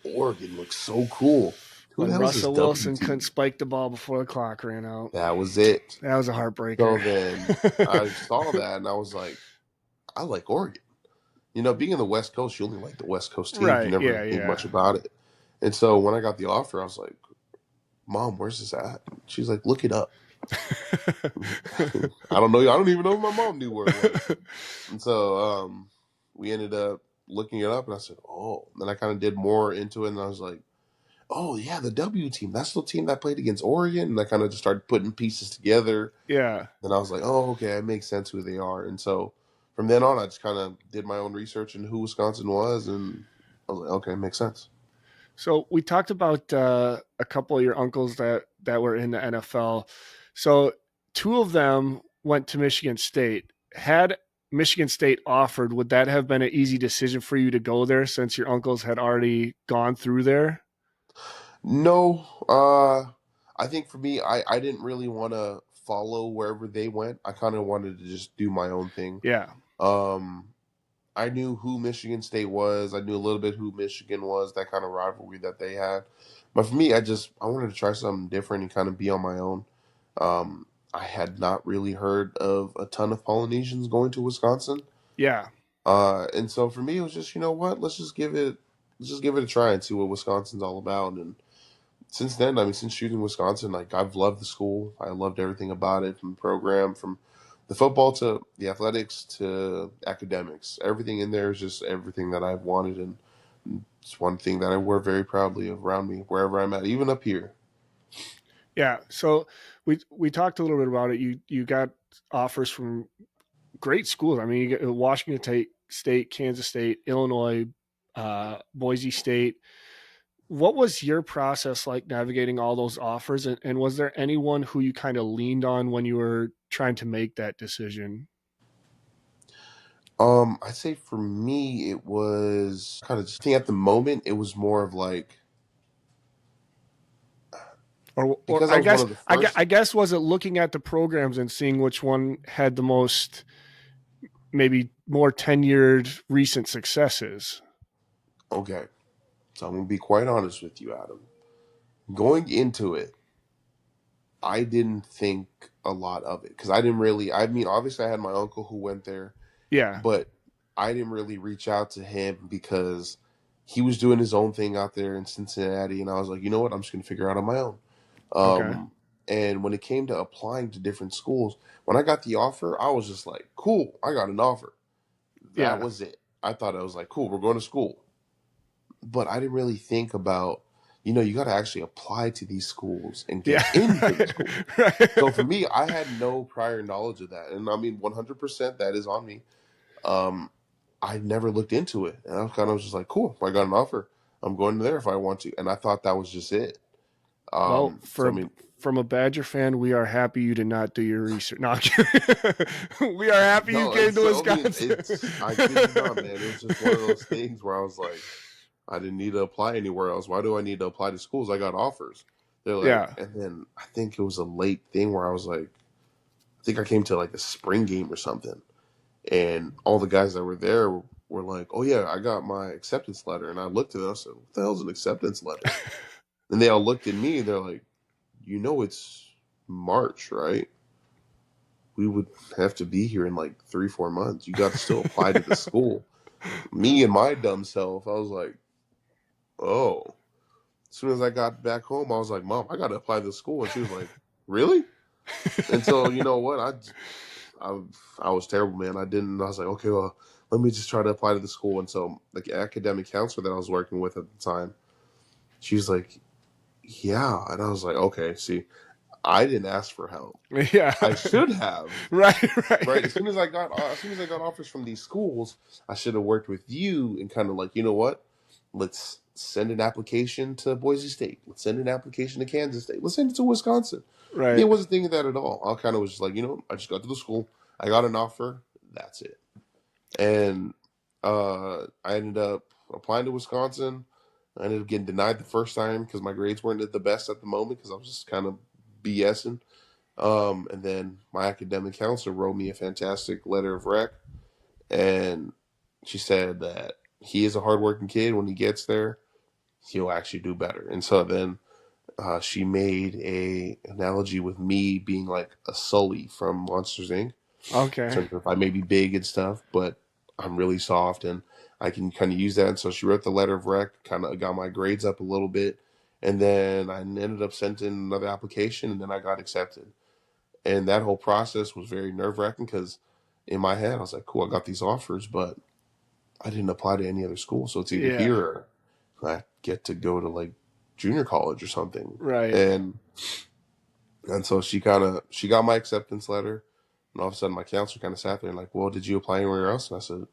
C: Oregon looks so cool. Who
B: When
C: the hell is this
B: Russell Wilson
C: W team?
B: couldn't spike the ball before the clock ran out.
C: That was it.
B: That was a heartbreaker.
C: So then I saw that and I was like, I like Oregon. Being in the West Coast, you only like the West Coast teams.
B: Right,
C: You never
B: yeah,
C: think
B: yeah.
C: much about it. And so when I got the offer, I was like, Mom, where's this at? She's like, look it up. I don't know. I don't even know if my mom knew where it was. And so we ended up looking it up, and I said, oh. Then I kind of did more into it, and I was like, oh, yeah, the W team. That's the team that played against Oregon. And I kind of just started putting pieces together.
B: Yeah.
C: Then I was like, oh, okay, it makes sense who they are. And so from then on, I just kind of did my own research into who Wisconsin was, and I was like, okay, it makes sense.
B: So we talked about a couple of your uncles that were in the NFL. So 2 of them went to Michigan State. Had Michigan State offered, would that have been an easy decision for you to go there since your uncles had already gone through there?
C: No, I think for me, I didn't really want to follow wherever they went. I kind of wanted to just do my own thing.
B: Yeah.
C: I knew who Michigan State was. I knew a little bit who Michigan was, that kind of rivalry that they had. But for me, I wanted to try something different and kind of be on my own. I had not really heard of a ton of Polynesians going to Wisconsin.
B: Yeah.
C: And so for me, it was just, you know what, let's just give it a try and see what Wisconsin's all about. And since then, I mean, since shooting Wisconsin, like I've loved the school. I loved everything about it, from the program, from the football to the athletics to academics. Everything in there is just everything that I've wanted, and it's one thing that I wear very proudly around me wherever I'm at, even up here.
B: Yeah. So we talked a little bit about it. You got offers from great schools. I mean, you get Washington State, Kansas State, Illinois, Boise State. What was your process like navigating all those offers? And was there anyone who you kind of leaned on when you were trying to make that decision?
C: I'd say for me, it was kind of just, I think at the moment, it was more of like,
B: Or
C: because
B: I
C: I was one
B: guess
C: of the first.
B: I guess was it looking at the programs and seeing which one had the most, maybe more tenured recent successes?
C: Okay, so I'm gonna be quite honest with you, Adam. Going into it, I didn't think a lot of it because I didn't really. I mean, obviously, I had my uncle who went there,
B: Yeah.
C: but I didn't really reach out to him because he was doing his own thing out there in Cincinnati, and I was like, you know what, I'm just gonna figure it out on my own.
B: Okay.
C: And when it came to applying to different schools, when I got the offer, I was just like, cool, I got an offer. That
B: Yeah.
C: was it. I thought I was like, cool, we're going to school. But I didn't really think about you got to actually apply to these schools and get
B: Yeah.
C: into the school.
B: Right.
C: So for me, I had no prior knowledge of that. And I mean, 100% that is on me. I never looked into it. And I kind of was just like, cool, if I got an offer, I'm going there if I want to. And I thought that was just it.
B: Well,
C: So I mean,
B: from a Badger fan, we are happy you did not do your research. No, I'm kidding. We are happy you
C: no,
B: came
C: and
B: to
C: so I mean,
B: Wisconsin.
C: I kid you not, man. It was just one of those things where I was like, I didn't need to apply anywhere else. Why do I need to apply to schools? I got offers. They're like,
B: Yeah.
C: and then I think it was a late thing where I was like, I think I came to like a spring game or something, and all the guys that were there were like, "Oh yeah, I got my acceptance letter." And I looked at them, I said, "What the hell's an acceptance letter?" And they all looked at me, and they're like, "It's March, right? We would have to be here in like 3-4 months. You got to still apply to the school." Me and my dumb self, I was like, "Oh." As soon as I got back home, I was like, "Mom, I got to apply to the school," and she was like, "Really?" And so you know what, I was terrible, man. I was like, okay, well, let me just try to apply to the school. And so the academic counselor that I was working with at the time, she was like, yeah. And I was like, okay, see, I didn't ask for help.
B: Yeah.
C: I should have. Right.
B: Right.
C: As soon as I got offers from these schools, I should have worked with you and kind of like, you know what? Let's send an application to Boise State. Let's send an application to Kansas State. Let's send it to Wisconsin. It
B: Right.
C: wasn't thinking that at all. I kind of was just like, I just got to the school. I got an offer. That's it. And I ended up applying to Wisconsin. I ended up getting denied the first time because my grades weren't the best at the moment because I was just kind of BSing. And then my academic counselor wrote me a fantastic letter of rec, and she said that he is a hardworking kid. When he gets there, he'll actually do better. And so then she made a analogy with me being like a Sully from Monsters Inc.
B: Okay.
C: So if I may be big and stuff, but I'm really soft and I can kind of use that. And so she wrote the letter of rec, kind of got my grades up a little bit, and then I ended up sending another application, and then I got accepted. And that whole process was very nerve wracking because in my head I was like, "Cool, I got these offers, but I didn't apply to any other school, so it's either
B: Yeah.
C: here or I get to go to like junior college or something."
B: Right.
C: And so she got my acceptance letter, and all of a sudden my counselor kind of sat there and like, "Well, did you apply anywhere else?" And I said,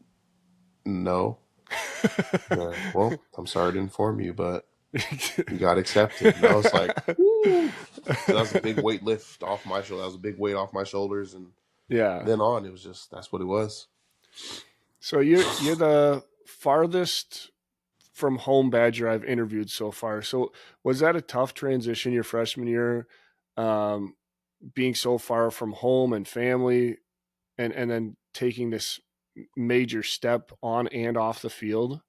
C: "No." Like, well, I'm sorry to inform you, but you got accepted. And I was like, "Woo!" So that was a big weight lift off my shoulder. That was a big weight off my shoulders, and
B: Yeah.
C: then on, it was just that's what it was.
B: So you're the farthest from home Badger I've interviewed so far. So was that a tough transition your freshman year, um, being so far from home and family, and then taking this major step on and off the field?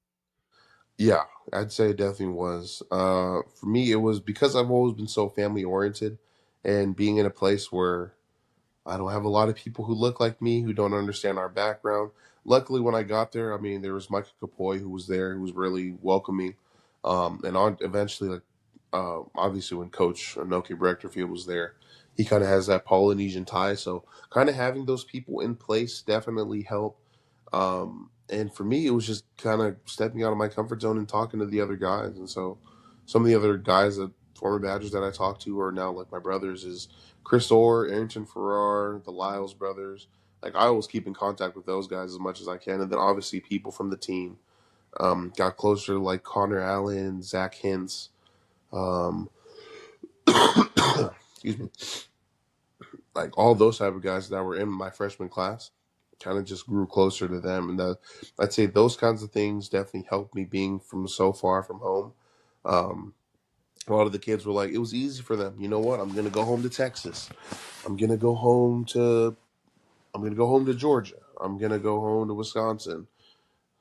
C: Yeah, I'd say it definitely was. For me, it was because I've always been so family oriented, and being in a place where I don't have a lot of people who look like me who don't understand our background. Luckily, when I got there, I mean, there was Michael Kapoy who was there, who was really welcoming. And on eventually, like obviously, when Coach Anoke Brecterfield was there, he kind of has that Polynesian tie. So, kind of having those people in place definitely helped. And for me, it was just kind of stepping out of my comfort zone and talking to the other guys. And so, some of the other guys that former Badgers that I talked to are now like my brothers is Chris Orr, Arrington Farrar, the Lyles brothers. Like I always keep in contact with those guys as much as I can, and then obviously people from the team. Got closer to like Connor Allen, Zach Hintz. Um, excuse me, like all those type of guys that were in my freshman class. Kind of just grew closer to them, and I'd say those kinds of things definitely helped me being from so far from home. Um, a lot of the kids were like, it was easy for them. You know what? I'm gonna go home to Texas. I'm gonna go home to I'm going to go home to Georgia. I'm going to go home to Wisconsin.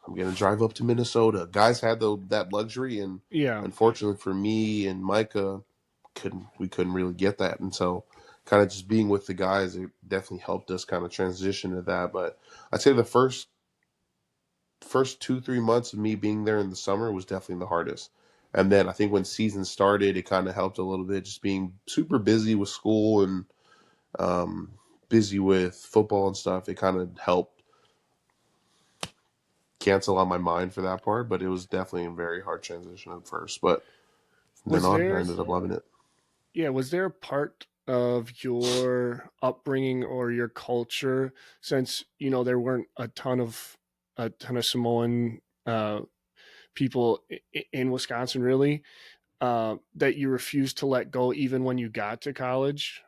C: I'm going to drive up to Minnesota. Guys had that luxury, and
B: Yeah.
C: unfortunately for me and Micah, we couldn't really get that. And so, kind of just being with the guys, it definitely helped us kind of transition to that. But I'd say the first 2-3 months of me being there in the summer was definitely the hardest. And then I think when season started, it kind of helped a little bit, just being super busy with school and um, busy with football and stuff. It kind of helped cancel on my mind for that part, but it was definitely a very hard transition at first. But From then
B: Was
C: on, I
B: there
C: ended up loving it.
B: was there a part of your upbringing or your culture, since there weren't a ton of Samoan people in Wisconsin, really, that you refused to let go even when you got to college?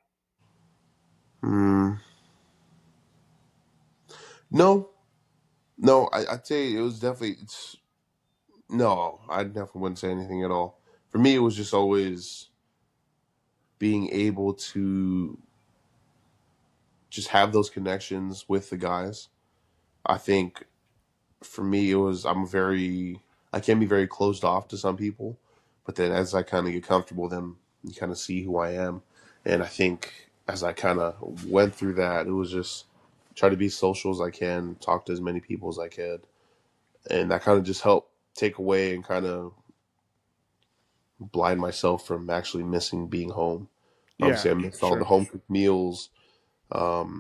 C: Mm, no, no, I'd say it was definitely. No, I definitely wouldn't say anything at all. For me, it was just always being able to just have those connections with the guys. I think for me, it was I can be very closed off to some people, but then as I kind of get comfortable, then you kind of see who I am. And I think as I kind of went through that, it was just try to be social as I can, talk to as many people as I could. And that kind of just helped take away and kind of blind myself from actually missing being home. Obviously,
B: Yeah,
C: I missed all the
B: sure.
C: home cooked meals,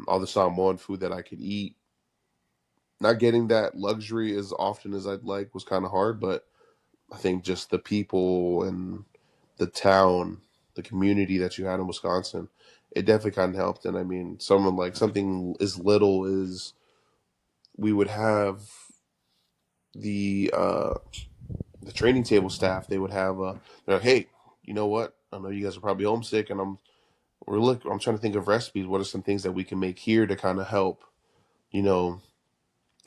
C: all the Samoan food that I could eat. Not getting that luxury as often as I'd like was kind of hard, but I think just the people and the town, the community that you had in Wisconsin, it definitely kind of helped. And I mean, someone like something as little as we would have the uh, the training table staff. They would have they're like, hey, you know what? I know you guys are probably homesick, and I'm trying to think of recipes. What are some things that we can make here to kind of help, you know,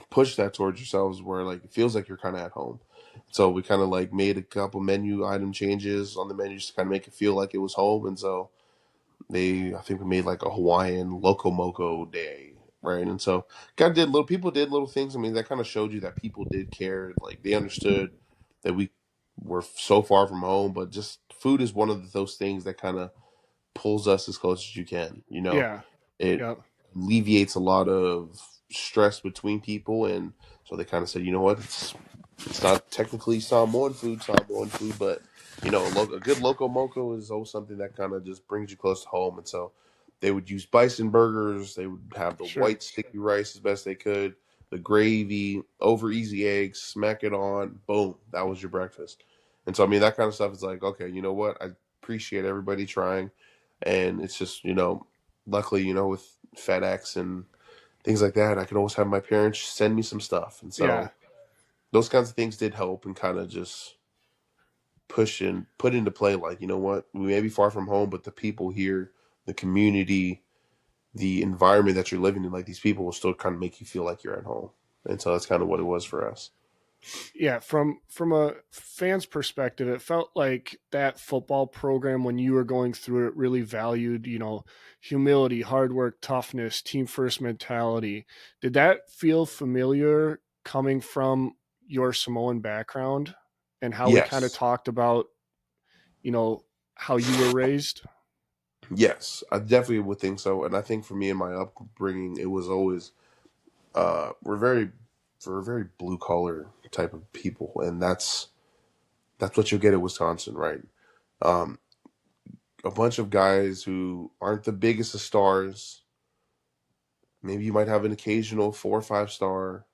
C: push that towards yourselves where like it feels like you're kind of at home. So we kind of like made a couple menu item changes on the menus to kind of make it feel like it was home. And so I think we made like a Hawaiian loco moco day, right? And so kind of people did little things. I mean, that kind of showed you that people did care. Like they understood that we were so far from home, but just food is one of those things that kind of pulls us as close as you can. You know,
B: Yeah.
C: it
B: Yep.
C: alleviates a lot of stress between people, and so they kind of said, you know what, it's not technically Samoan food, but a good loco moco is always something that kind of just brings you close to home. And so they would use bison burgers. They would have the
B: Sure.
C: white sticky rice as best they could, the gravy, over easy eggs, smack it on, boom, that was your breakfast. And so I mean that kind of stuff is like, okay, you know what, I appreciate everybody trying, and it's just luckily with FedEx and things like that, I could always have my parents send me some stuff, and
B: Yeah.
C: so those kinds of things did help and kind of just put into play. Like, you know what, we may be far from home, but the people here, the community, the environment that you're living in, like these people will still kind of make you feel like you're at home. And so that's kind of what it was for us.
B: Yeah, from a fan's perspective, it felt like that football program when you were going through it really valued, humility, hard work, toughness, team first mentality. Did that feel familiar coming from your Samoan background and how we kind of
C: Yes,
B: talked about, you know, how you were raised?
C: yes, I definitely would think so. And I think for me and my upbringing, it was always we're very blue collar type of people, and that's what you'll get at Wisconsin, right? Um, a bunch of guys who aren't the biggest of stars. Maybe you might have an occasional 4 or 5 star,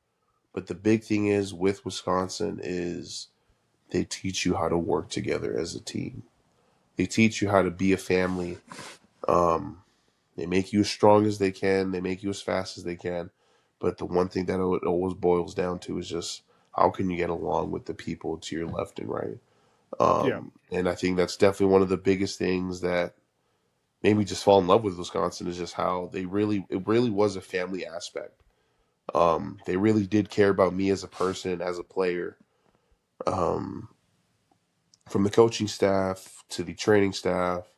C: but the big thing is with Wisconsin is they teach you how to work together as a team. They teach you how to be a family. Um, they make you as strong as they can. They make you as fast as they can. But the one thing that it always boils down to is just how can you get along with the people to your left and right.
B: Yeah.
C: And I think that's definitely one of the biggest things that made me just fall in love with Wisconsin is just how it really was a family aspect. They really did care about me as a person, as a player. Um, from the coaching staff to the training staff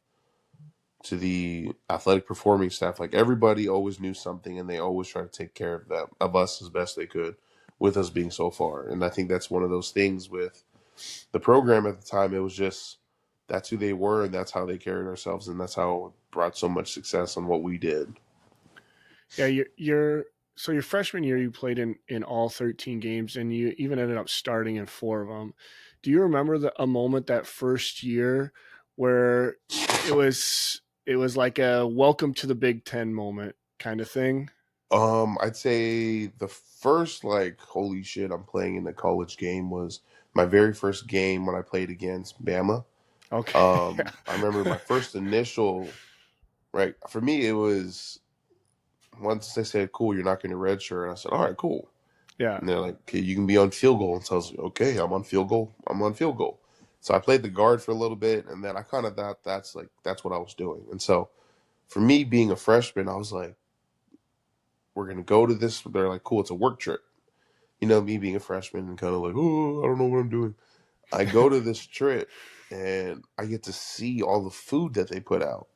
C: to the athletic performing staff, like everybody always knew something, and they always tried to take care of us as best they could, with us being so far. And I think that's one of those things with the program at the time. It was just that's who they were, and that's how they carried ourselves, and that's how it brought so much success on what we did.
B: Yeah, your freshman year you played in all 13 games and you even ended up starting in 4 of them. Do you remember a moment that first year where it was like a welcome to the Big 10 moment kind of thing?
C: I'd say the first like holy shit I'm playing in the college game was my very first game when I played against Bama.
B: Okay.
C: I remember my first initial, right, for me, it was once they said, cool, you're not going to redshirt. I said, all right, cool.
B: Yeah.
C: And they're like, okay, you can be on field goal. And so I was like, okay, I'm on field goal. I'm on field goal. So I played the guard for a little bit, and then I kind of thought that's what I was doing. And so for me being a freshman, I was like, we're going to go to this. They're like, cool, it's a work trip. You know, me being a freshman and kind of like, oh, I don't know what I'm doing. I go to this trip, and I get to see all the food that they put out.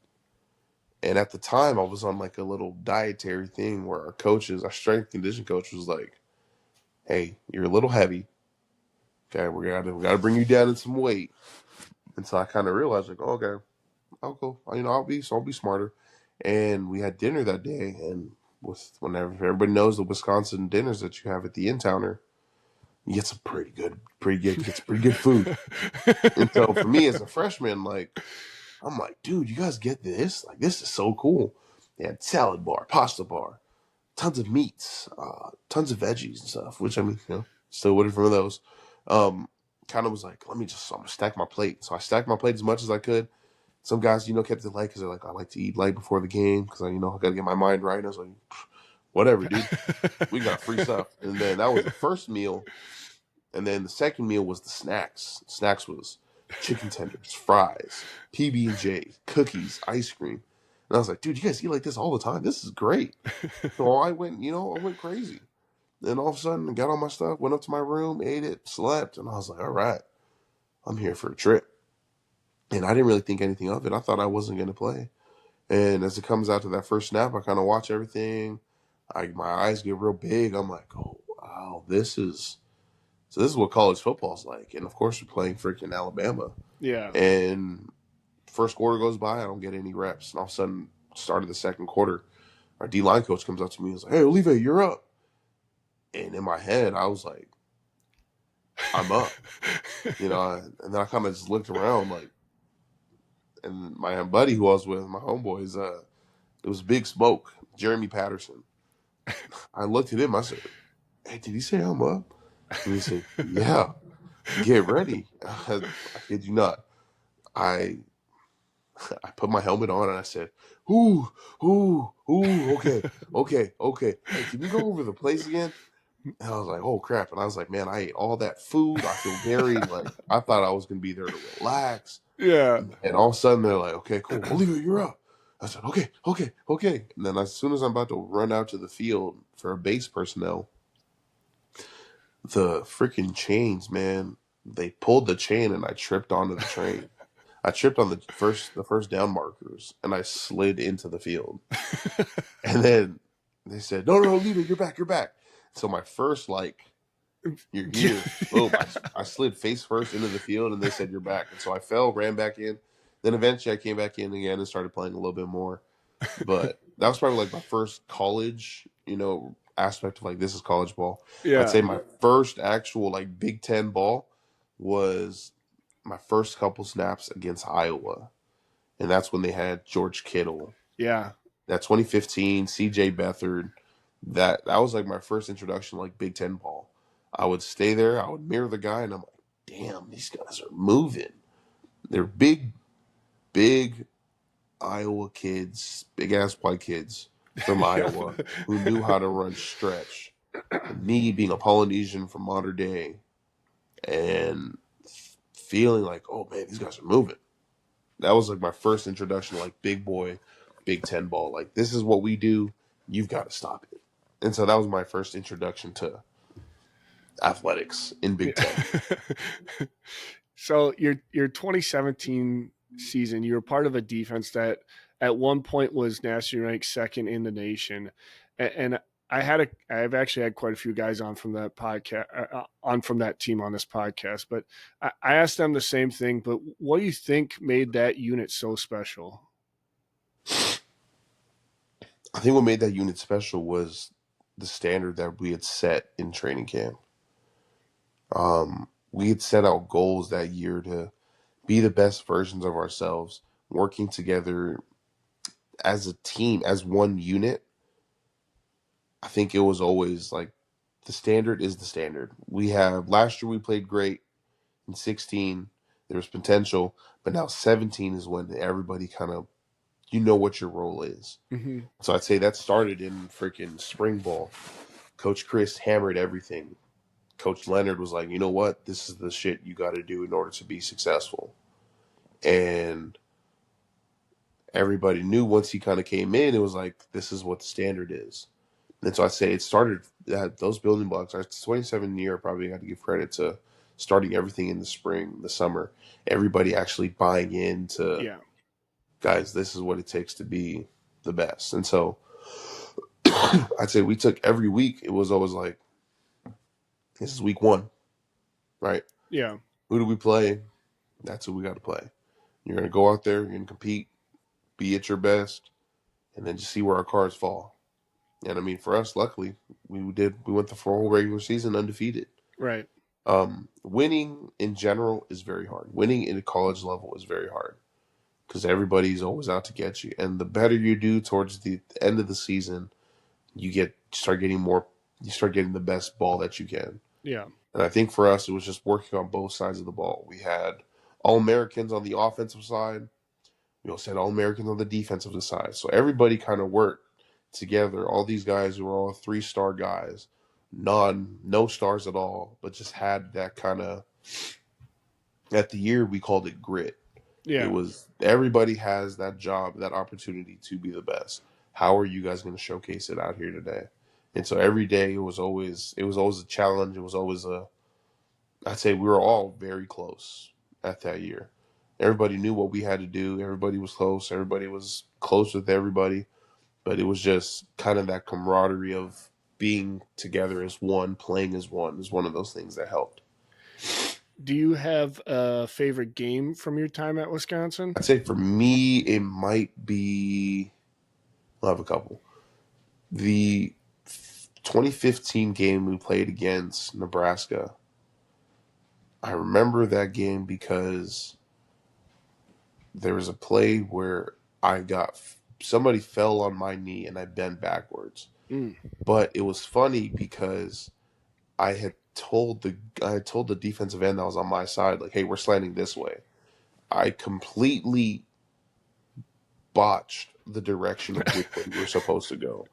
C: And at the time, I was on like a little dietary thing where our strength condition coach was like, hey, you're a little heavy. Okay, we gotta bring you down in some weight. And so I kind of realized like, oh, okay, I'll go. I'll be smarter. And we had dinner that day, and whenever everybody knows the Wisconsin dinners that you have at the In Towner, you get some you get some pretty good food. And so for me as a freshman, like I'm like, dude, you guys get this? Like this is so cool. They had salad bar, pasta bar, tons of meats, tons of veggies and stuff. Which I mean, still waiting for those. Kind of was like, I'm gonna stack my plate. So I stacked my plate as much as I could. Some guys, kept it light because they're like, I like to eat light before the game because I got to get my mind right. And I was like, whatever, dude. We got free stuff. And then that was the first meal. And then the second meal was the snacks. Snacks was chicken tenders, fries, PB&J, cookies, ice cream. And I was like, dude, you guys eat like this all the time. This is great. So I went crazy. Then all of a sudden, I got all my stuff, went up to my room, ate it, slept, and I was like, all right, I'm here for a trip. And I didn't really think anything of it. I thought I wasn't going to play. And as it comes out to that first snap, I kind of watch everything. My eyes get real big. I'm like, oh, wow, this is what college football is like. And of course, we're playing freaking Alabama.
B: Yeah.
C: And first quarter goes by, I don't get any reps. And all of a sudden, start of the second quarter, our D-line coach comes up to me and is like, hey, Olive, you're up. And in my head, I was like, I'm up. And then I kind of just looked around like, and my buddy who I was with, my homeboys, it was Big Smoke, Jeremy Patterson. I looked at him, I said, hey, did he say I'm up? And he said, yeah, get ready. I kid you not. I put my helmet on and I said, ooh, okay. Hey, can you go over the place again? And I was like, oh crap. And I was like, man, I ate all that food. I feel very I thought I was going to be there to relax.
B: Yeah.
C: And all of a sudden they're like, okay, cool. Olivia, you're up. I said, okay. And then as soon as I'm about to run out to the field for a base personnel, the freaking chains, man, they pulled the chain and I tripped onto the train. I tripped on the first down markers and I slid into the field. And then they said, no, leave it. You're back. So my first, you're here. Boom. I slid face first into the field and they said, you're back. And so I fell, ran back in. Then eventually I came back in again and started playing a little bit more. But that was probably my first college, aspect of this is college ball.
B: Yeah.
C: I'd say my first actual Big Ten ball was my first couple snaps against Iowa. And that's when they had George Kittle.
B: Yeah.
C: That 2015, CJ Beathard. That was my first introduction to Big Ten ball. I would stay there, I would mirror the guy, and I'm like, damn, these guys are moving. They're big Iowa kids, big ass white kids from Iowa who knew how to run stretch. And me being a Polynesian from modern day and feeling like, oh man, these guys are moving. That was my first introduction to big boy Big Ten ball. This is what we do. You've got to stop it. And so that was my first introduction to athletics in Big Ten.
B: So your 2017 season, you were part of a defense that at one point was nationally ranked second in the nation, and I've actually had quite a few guys on from that podcast, on from that team on this podcast. But I asked them the same thing. But what do you think made that unit so special?
C: I think what made that unit special was the standard that we had set in training camp. We had set out goals that year to be the best versions of ourselves, working together as a team, as one unit. I think it was always the standard is the standard. Last year we played great in 16. There was potential, but now 17 is when everybody kind of, you know what your role is.
B: Mm-hmm.
C: So I'd say that started in freaking spring ball. Coach Chris hammered everything. Coach Leonard was like, you know what? This is the shit you got to do in order to be successful. And everybody knew once he kind of came in, it was like, this is what the standard is. And so I say it started that those building blocks. Our 27 year probably got to give credit to starting everything in the spring, the summer. Everybody actually buying into, guys, this is what it takes to be the best. And so I'd say we took every week. It was always like, this is week 1, right?
B: Yeah.
C: Who do we play? That's who we got to play. You're going to go out there, you're going to compete, be at your best, and then just see where our cards fall. And I mean, for us, luckily, we went the whole regular season undefeated.
B: Right.
C: Winning in general is very hard. Winning in a college level is very hard because everybody's always out to get you. And the better you do towards the end of the season, you start getting the best ball that you can.
B: Yeah.
C: And I think for us, it was just working on both sides of the ball. We had All-Americans on the offensive side. We also had All-Americans on the defensive side. So everybody kind of worked together. All these guys who were all 3-star guys, no stars at all, but just had that kind of, at the year we called it grit.
B: Yeah.
C: It was, everybody has that job, that opportunity to be the best. How are you guys going to showcase it out here today? And so every day it was always a challenge. It was always I'd say we were all very close at that year. Everybody knew what we had to do. Everybody was close. Everybody was close with everybody. But it was just kind of that camaraderie of being together as one, playing as one is one of those things that helped.
B: Do you have a favorite game from your time at Wisconsin?
C: I'd say for me, it might be, I'll have a couple. The 2015 game we played against Nebraska, I remember that game because there was a play where somebody fell on my knee and I bent backwards. But it was funny because I had told the defensive end that was on my side, like, hey, we're slanting this way. I completely botched the direction of which way we were supposed to go.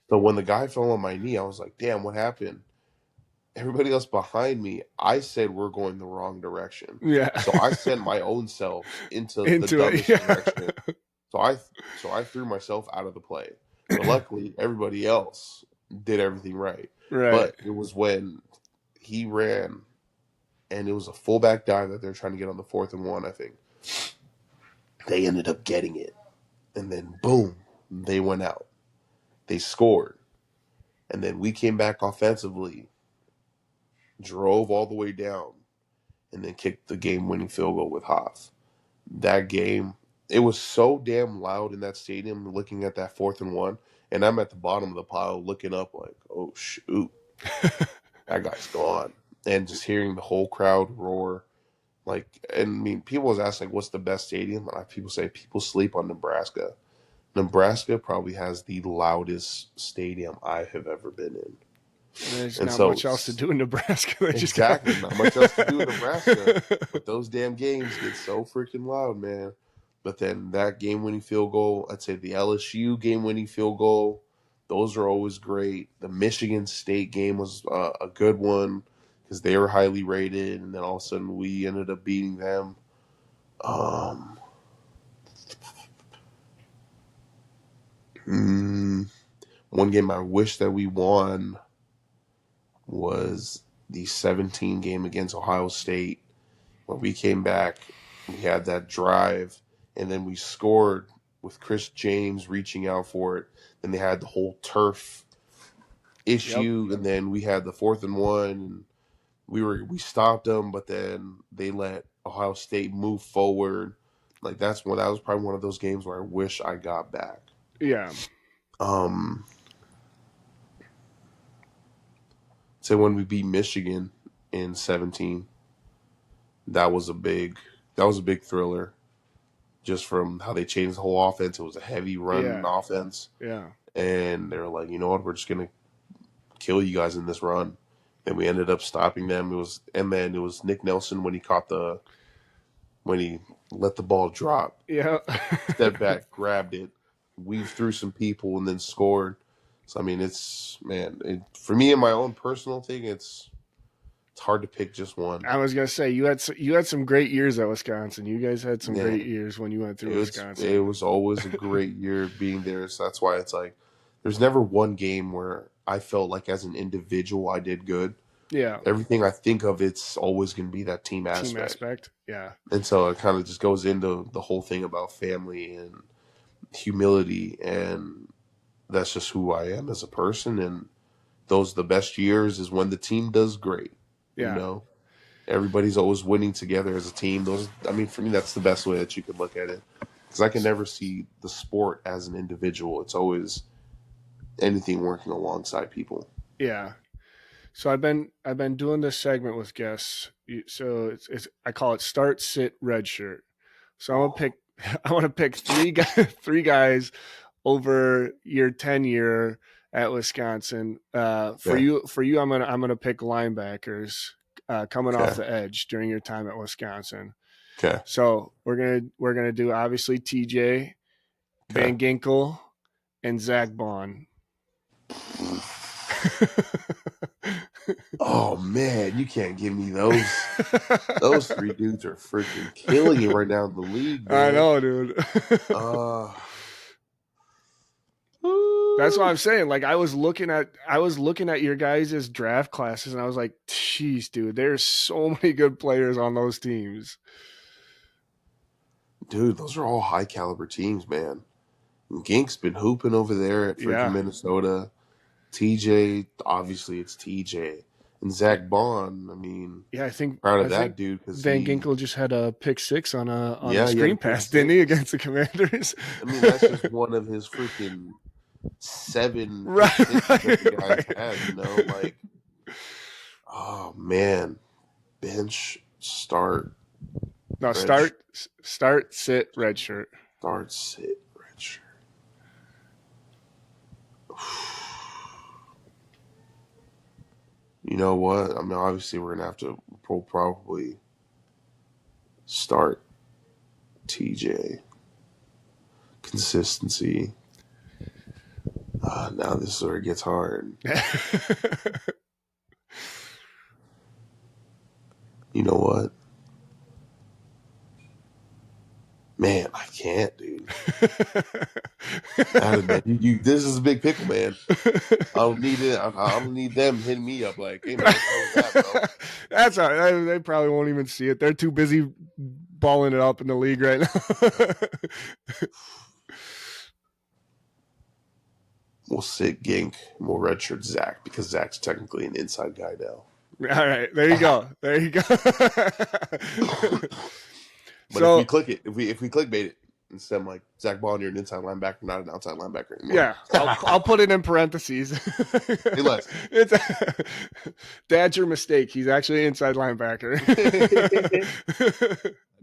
C: So when the guy fell on my knee, I was like, damn, what happened? Everybody else behind me, I said we're going the wrong direction.
B: Yeah.
C: So I sent my own self into the dumbest direction. So I threw myself out of the play. But luckily, everybody else did everything right.
B: Right.
C: But it was when he ran, and it was a fullback dive that they're trying to get on the 4th and 1, I think. They ended up getting it. And then, boom, they went out. They scored. And then we came back offensively, drove all the way down, and then kicked the game-winning field goal with Hoff. That game, it was so damn loud in that stadium looking at that 4th and 1, and I'm at the bottom of the pile looking up like, oh, shoot. That guy's gone. And just hearing the whole crowd roar. Like, and I mean, people was asking, like, what's the best stadium? And people say people sleep on Nebraska. Nebraska probably has the loudest stadium I have ever been in.
B: There's not much else to do in Nebraska.
C: Exactly. Not much else to do in Nebraska. But those damn games get so freaking loud, man. But then that game-winning field goal, I'd say the LSU game-winning field goal, those are always great. The Michigan State game was a good one because they were highly rated, and then all of a sudden we ended up beating them. One game I wish that we won was the 17 game against Ohio State. When we came back, we had that drive, and then we scored with Chris James reaching out for it. Then they had the whole turf issue, and then we had the 4th and 1. And we stopped them, but then they let Ohio State move forward. Like that was probably one of those games where I wish I got back.
B: Yeah.
C: So when we beat Michigan in 17, that was a big thriller. Just from how they changed the whole offense. It was a heavy run offense.
B: Yeah.
C: And they were like, you know what, we're just gonna kill you guys in this run. And we ended up stopping them. It was Nick Nelson when he caught the when he let the ball drop,
B: Yeah.
C: stepped back, grabbed it, weaved through some people, and then scored. So I mean, for me in my own personal thing, it's hard to pick just one.
B: I was gonna say you had some great years at Wisconsin. You guys had some great
C: Man,
B: years when you went through
C: it
B: Wisconsin.
C: was always a great year being there. So that's why it's like there's never one game where I felt like as an individual I did good.
B: Yeah,
C: Everything I think of, it's always going to be that team
B: team
C: aspect.
B: aspect. Yeah,
C: And so it kind of just goes into the whole thing about family and humility, and that's just who I am as a person. And those the best years is when the team does great. You
B: yeah,
C: know, everybody's always winning together as a team. I mean, for me, that's the best way that you could look at it. Because I can never see the sport as an individual. It's always anything working alongside people.
B: yeah. So I've been doing this segment with guests. So it's I call it start, sit, red shirt. So I'm gonna pick. I want to pick three guys over your tenure at Wisconsin. For
C: Yeah.
B: you, I'm gonna pick linebackers coming off
C: Okay.
B: the edge during your time at Wisconsin.
C: Okay.
B: So we're gonna do obviously TJ,
C: Okay.
B: Van Ginkel, and Zach Bond.
C: Oh man, you can't give me those. Those three dudes are freaking killing it right now in the league,
B: I
C: man.
B: know, dude.
C: Uh,
B: That's what I'm saying. Like I was looking at your guys' draft classes and I was like, "Jeez, dude, there's so many good players on those teams."
C: dude, those are all high caliber teams, man. Gink's been hooping over there at freaking
B: Yeah.
C: Minnesota. TJ, obviously it's TJ. And Zach Bond, I mean,
B: Yeah,
C: proud
B: I
C: of
B: think
C: that dude because
B: Van Ginkel just had a pick six on a
C: yeah, he had a
B: screen
C: pick
B: pass, didn't he,
C: six.
B: against the Commanders?
C: I mean, that's just one of his freaking 7 pick
B: Right,
C: sixes that the guys
B: right.
C: have, like, oh man, bench, start,
B: No,
C: red
B: start, sit, red shirt.
C: start, sit, red shirt. You know what? I mean, obviously, we're gonna have to probably start TJ. Consistency. Now this is where it gets hard. You know what? Man, I can't, dude. This is a big pickle, man. I don't need it. I don't need them hitting me up like, "Hey, man, what's that, bro?"
B: That's all right. They probably won't even see it. They're too busy balling it up in the league right now.
C: We'll sit Gink. And we'll redshirt Zach because Zach's technically an inside guy now.
B: All right, there you go. There you go.
C: But if we
B: So
C: click it, if we clickbait it, instead of like Zach Bond, you're an inside linebacker, not an outside linebacker anymore.
B: yeah, I'll put it in parentheses.
C: Say less.
B: It's Dadger mistake. He's actually an inside linebacker.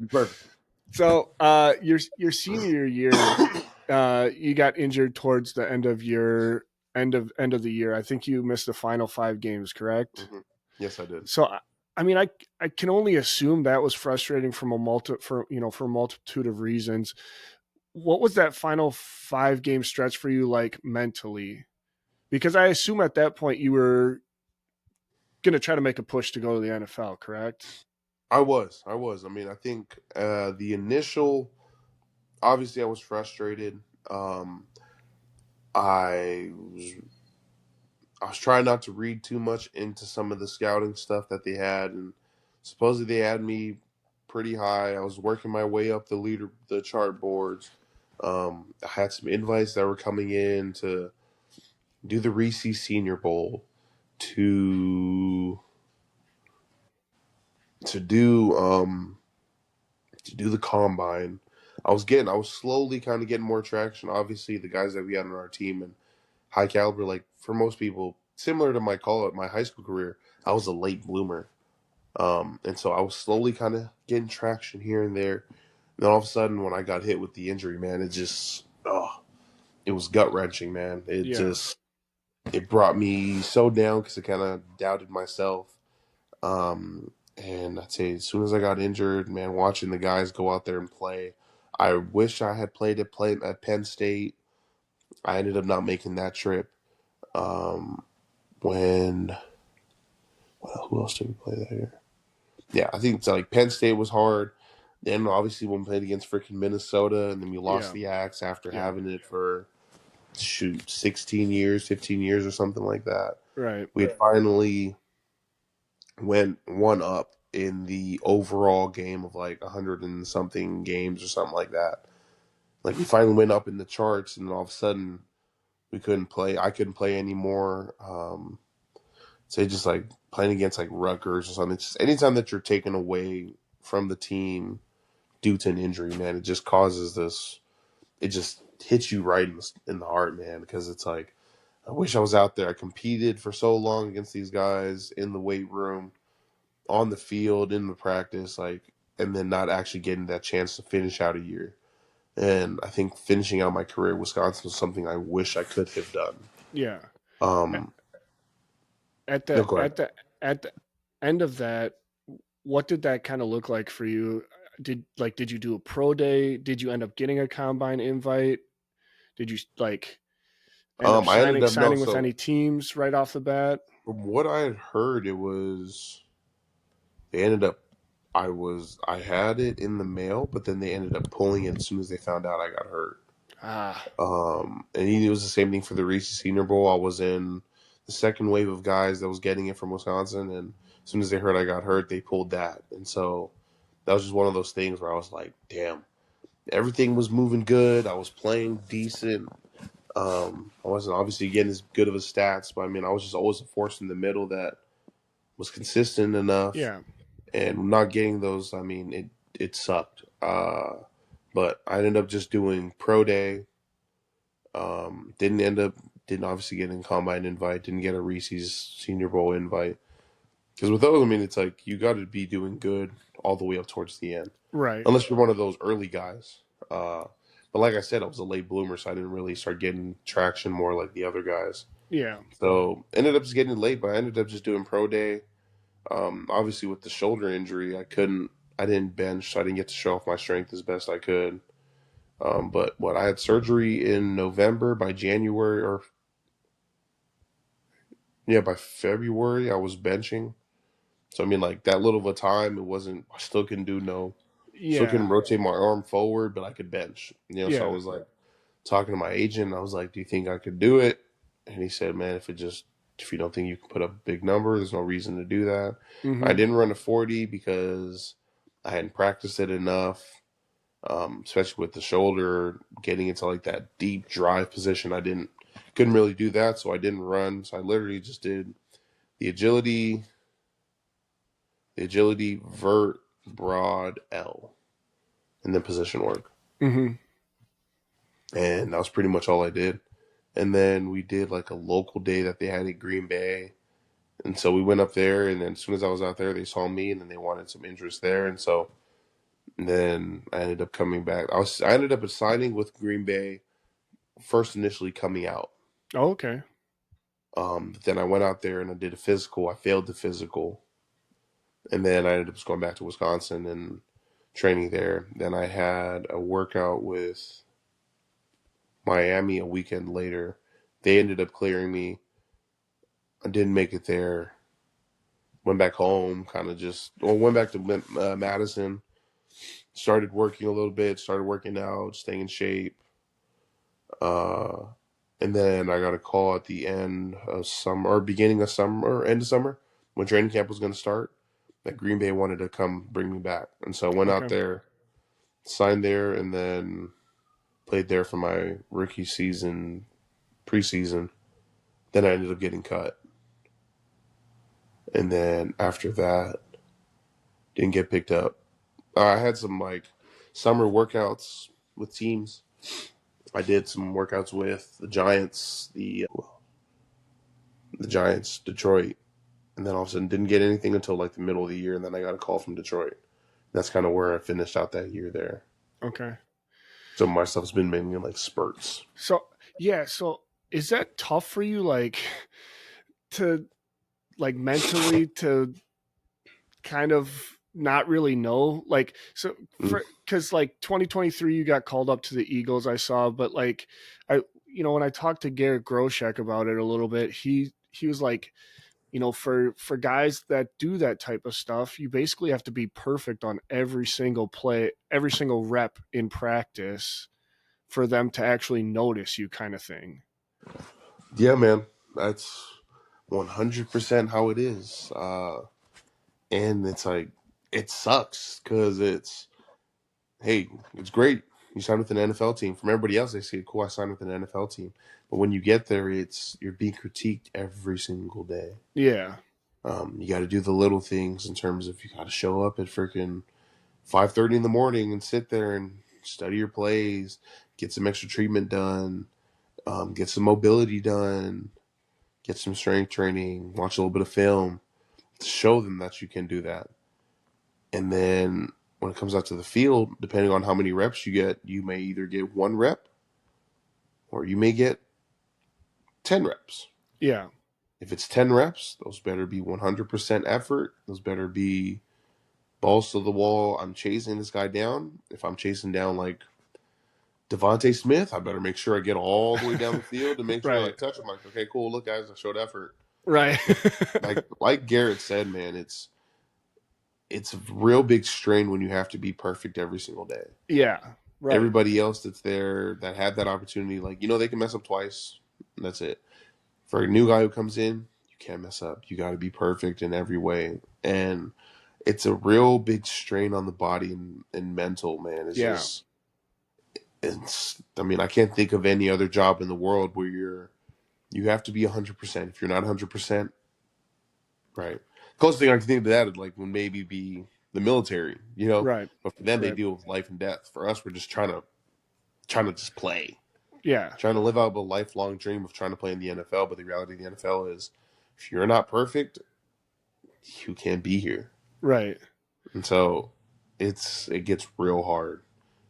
C: Perfect.
B: So your senior year, you got injured towards the end of the year. I think you missed the final 5 games, correct?
C: Mm-hmm. Yes, I did.
B: So I mean, I can only assume that was frustrating for a multitude of reasons. What was that final 5-game stretch for you like mentally? Because I assume at that point you were going to try to make a push to go to the NFL, correct?
C: I was. I mean, I think the initial, obviously, I was frustrated. I was trying not to read too much into some of the scouting stuff that they had, and supposedly they had me pretty high. I was working my way up the chart boards. I had some invites that were coming in to do the Reese Senior Bowl, to do the combine. I was slowly kind of getting more traction. Obviously, the guys that we had on our team and high caliber, like for most people, similar to my high school career, I was a late bloomer. And so I was slowly kind of getting traction here and there. And then all of a sudden, when I got hit with the injury, man, it was gut wrenching, man. It brought me so down because it kind of doubted myself. And I'd say as soon as I got injured, man, watching the guys go out there and play, I wish I had play at Penn State. I ended up not making that trip. When who else did we play that year? Yeah, I think it's like Penn State was hard. Then obviously when we played against freaking Minnesota, and then we lost
B: Yeah.
C: the Axe after
B: Yeah.
C: having it for 16 years, 15 years or something like that.
B: Right.
C: We had finally went one up in the overall game of like 100 and something games or something like that. Like we finally went up in the charts, and all of a sudden we couldn't play. I couldn't play anymore. Say just like playing against like Rutgers or something. It's just anytime that you're taken away from the team due to an injury, man, it just causes this. It just hits you right in the heart, man, because it's like I wish I was out there. I competed for so long against these guys in the weight room, on the field, in the practice, like, and then not actually getting that chance to finish out a year. And I think finishing out my career at Wisconsin was something I wish I could have done.
B: Yeah.
C: Um,
B: At
C: no,
B: the
C: go ahead.
B: at the at the end of that, what did that kind of look like for you? Did you do a pro day? Did you end up getting a combine invite? Did you like end up
C: I ended up no.
B: signing with
C: So
B: any teams right off the bat?
C: from what I had heard, it was they ended up. I had it in the mail, but then they ended up pulling it as soon as they found out I got hurt.
B: Ah,
C: And it was the same thing for the Reese Senior Bowl. I was in the second wave of guys that was getting it from Wisconsin, and as soon as they heard I got hurt, they pulled that. And so that was just one of those things where I was like, damn, everything was moving good. I was playing decent. I wasn't obviously getting as good of a stats, but I mean, I was just always a force in the middle that was consistent enough,
B: yeah.
C: and not getting those. I mean, it sucked. But I ended up just doing pro day. Didn't obviously get an combine invite. Didn't get a Reese's Senior Bowl invite because with those, I mean, it's like you got to be doing good all the way up towards the end,
B: Right.
C: unless you're one of those early guys. But like I said, I was a late bloomer, so I didn't really start getting traction more like the other guys.
B: Yeah.
C: So ended up just getting late, but I ended up just doing pro day. Obviously, with the shoulder injury, I didn't bench, so I didn't get to show off my strength as best I could. But what I had surgery in November. By January, or yeah, by February, I was benching. So I mean, like that little of a time, it wasn't. I still couldn't do no. Still
B: Yeah.
C: couldn't rotate my arm forward, but I could bench. So I
B: Yeah.
C: was like talking to my agent. I was like, "Do you think I could do it?" And he said, "Man, if you don't think you can put up a big number, there's no reason to do that." I
B: Mm-hmm.
C: didn't run a 40 because I hadn't practiced it enough, especially with the shoulder getting into like that deep drive position. Couldn't really do that, so I didn't run. So I literally just did the agility, vert, broad, L, and then position work.
B: Mm-hmm.
C: And that was pretty much all I did. And then we did like a local day that they had at Green Bay. And so we went up there, and then as soon as I was out there, they saw me, and then they wanted some interest there. And then I ended up coming back. I ended up signing with Green Bay first, initially coming out.
B: Oh, okay.
C: Then I went out there and I did a physical. I failed the physical, and then I ended up just going back to Wisconsin and training there. Then I had a workout with Miami a weekend later. They ended up clearing me. I didn't make it there. Went back home, went back to Madison. Started working a little bit. Started working out, staying in shape. Uh, and then I got a call at the end of summer, or beginning of summer, or end of summer, when training camp was going to start, that Green Bay wanted to come bring me back. And so I went out
B: Okay.
C: there, signed there, and then played there for my rookie season, preseason. Then I ended up getting cut. And then after that, didn't get picked up. I had some like summer workouts with teams. I did some workouts with the Giants, the Giants, Detroit, and then all of a sudden didn't get anything until like the middle of the year, and then I got a call from Detroit. That's kind of where I finished out that year there.
B: Okay.
C: So my stuff's been mainly in like spurts.
B: So yeah, so is that tough for you, like to like mentally to kind of not really know. Like, so
C: Mm.
B: because like 2023, you got called up to the Eagles, I saw, but like, when I talked to Garrett Groshek about it a little bit, he was like, for guys that do that type of stuff, you basically have to be perfect on every single play, every single rep in practice for them to actually notice you, kind of thing.
C: Yeah, man, that's 100% how it is. And it's like, it sucks because hey, it's great. You signed with an NFL team. From everybody else, they say, cool, I signed with an NFL team. But when you get there, you're being critiqued every single day.
B: Yeah.
C: You got to do the little things in terms of you got to show up at freaking 5:30 in the morning and sit there and study your plays, get some extra treatment done, get some mobility done, get some strength training, watch a little bit of film to show them that you can do that. And then when it comes out to the field, depending on how many reps you get, you may either get 1 rep or you may get 10 reps.
B: Yeah.
C: If it's 10 reps, those better be 100% effort. Those better be balls to the wall. I'm chasing this guy down. If I'm chasing down like Devontae Smith, I better make sure I get all the way down the field to make sure I
B: Right.
C: like touch him. Like, okay, cool. Look, guys, I showed effort.
B: Right.
C: like Garrett said, man, it's a real big strain when you have to be perfect every single day.
B: Yeah. Right.
C: Everybody else that's there that had that opportunity, like, they can mess up twice. And that's it. For a new guy who comes in, you can't mess up. You got to be perfect in every way. And it's a real big strain on the body and mental, man. I can't think of any other job in the world where you have to be 100%. If you're not 100%, right? Closest thing I can think of that would maybe be the military,
B: Right.
C: But for them, they
B: Right.
C: deal with life and death. For us, we're just trying to just play,
B: Yeah.
C: trying to live out a lifelong dream of trying to play in the NFL. But the reality of the NFL is, if you're not perfect, you can't be here.
B: Right.
C: And so it gets real hard.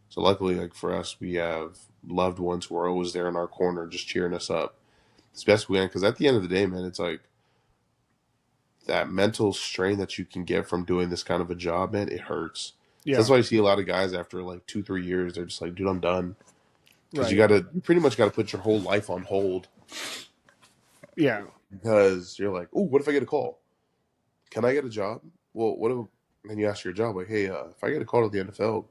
C: So luckily, like for us, we have loved ones who are always there in our corner, just cheering us up. It's best we can, because at the end of the day, man, it's like that mental strain that you can get from doing this kind of a job, man, it hurts.
B: Yeah.
C: So that's why you see a lot of guys after like 2-3 years, they're just like, dude, I'm done. Because
B: Right.
C: you pretty much got to put your whole life on hold.
B: Yeah.
C: Because you're like, oh, what if I get a call? Can I get a job? Well, what if, and you ask your job, like, hey, if I get a call to the NFL,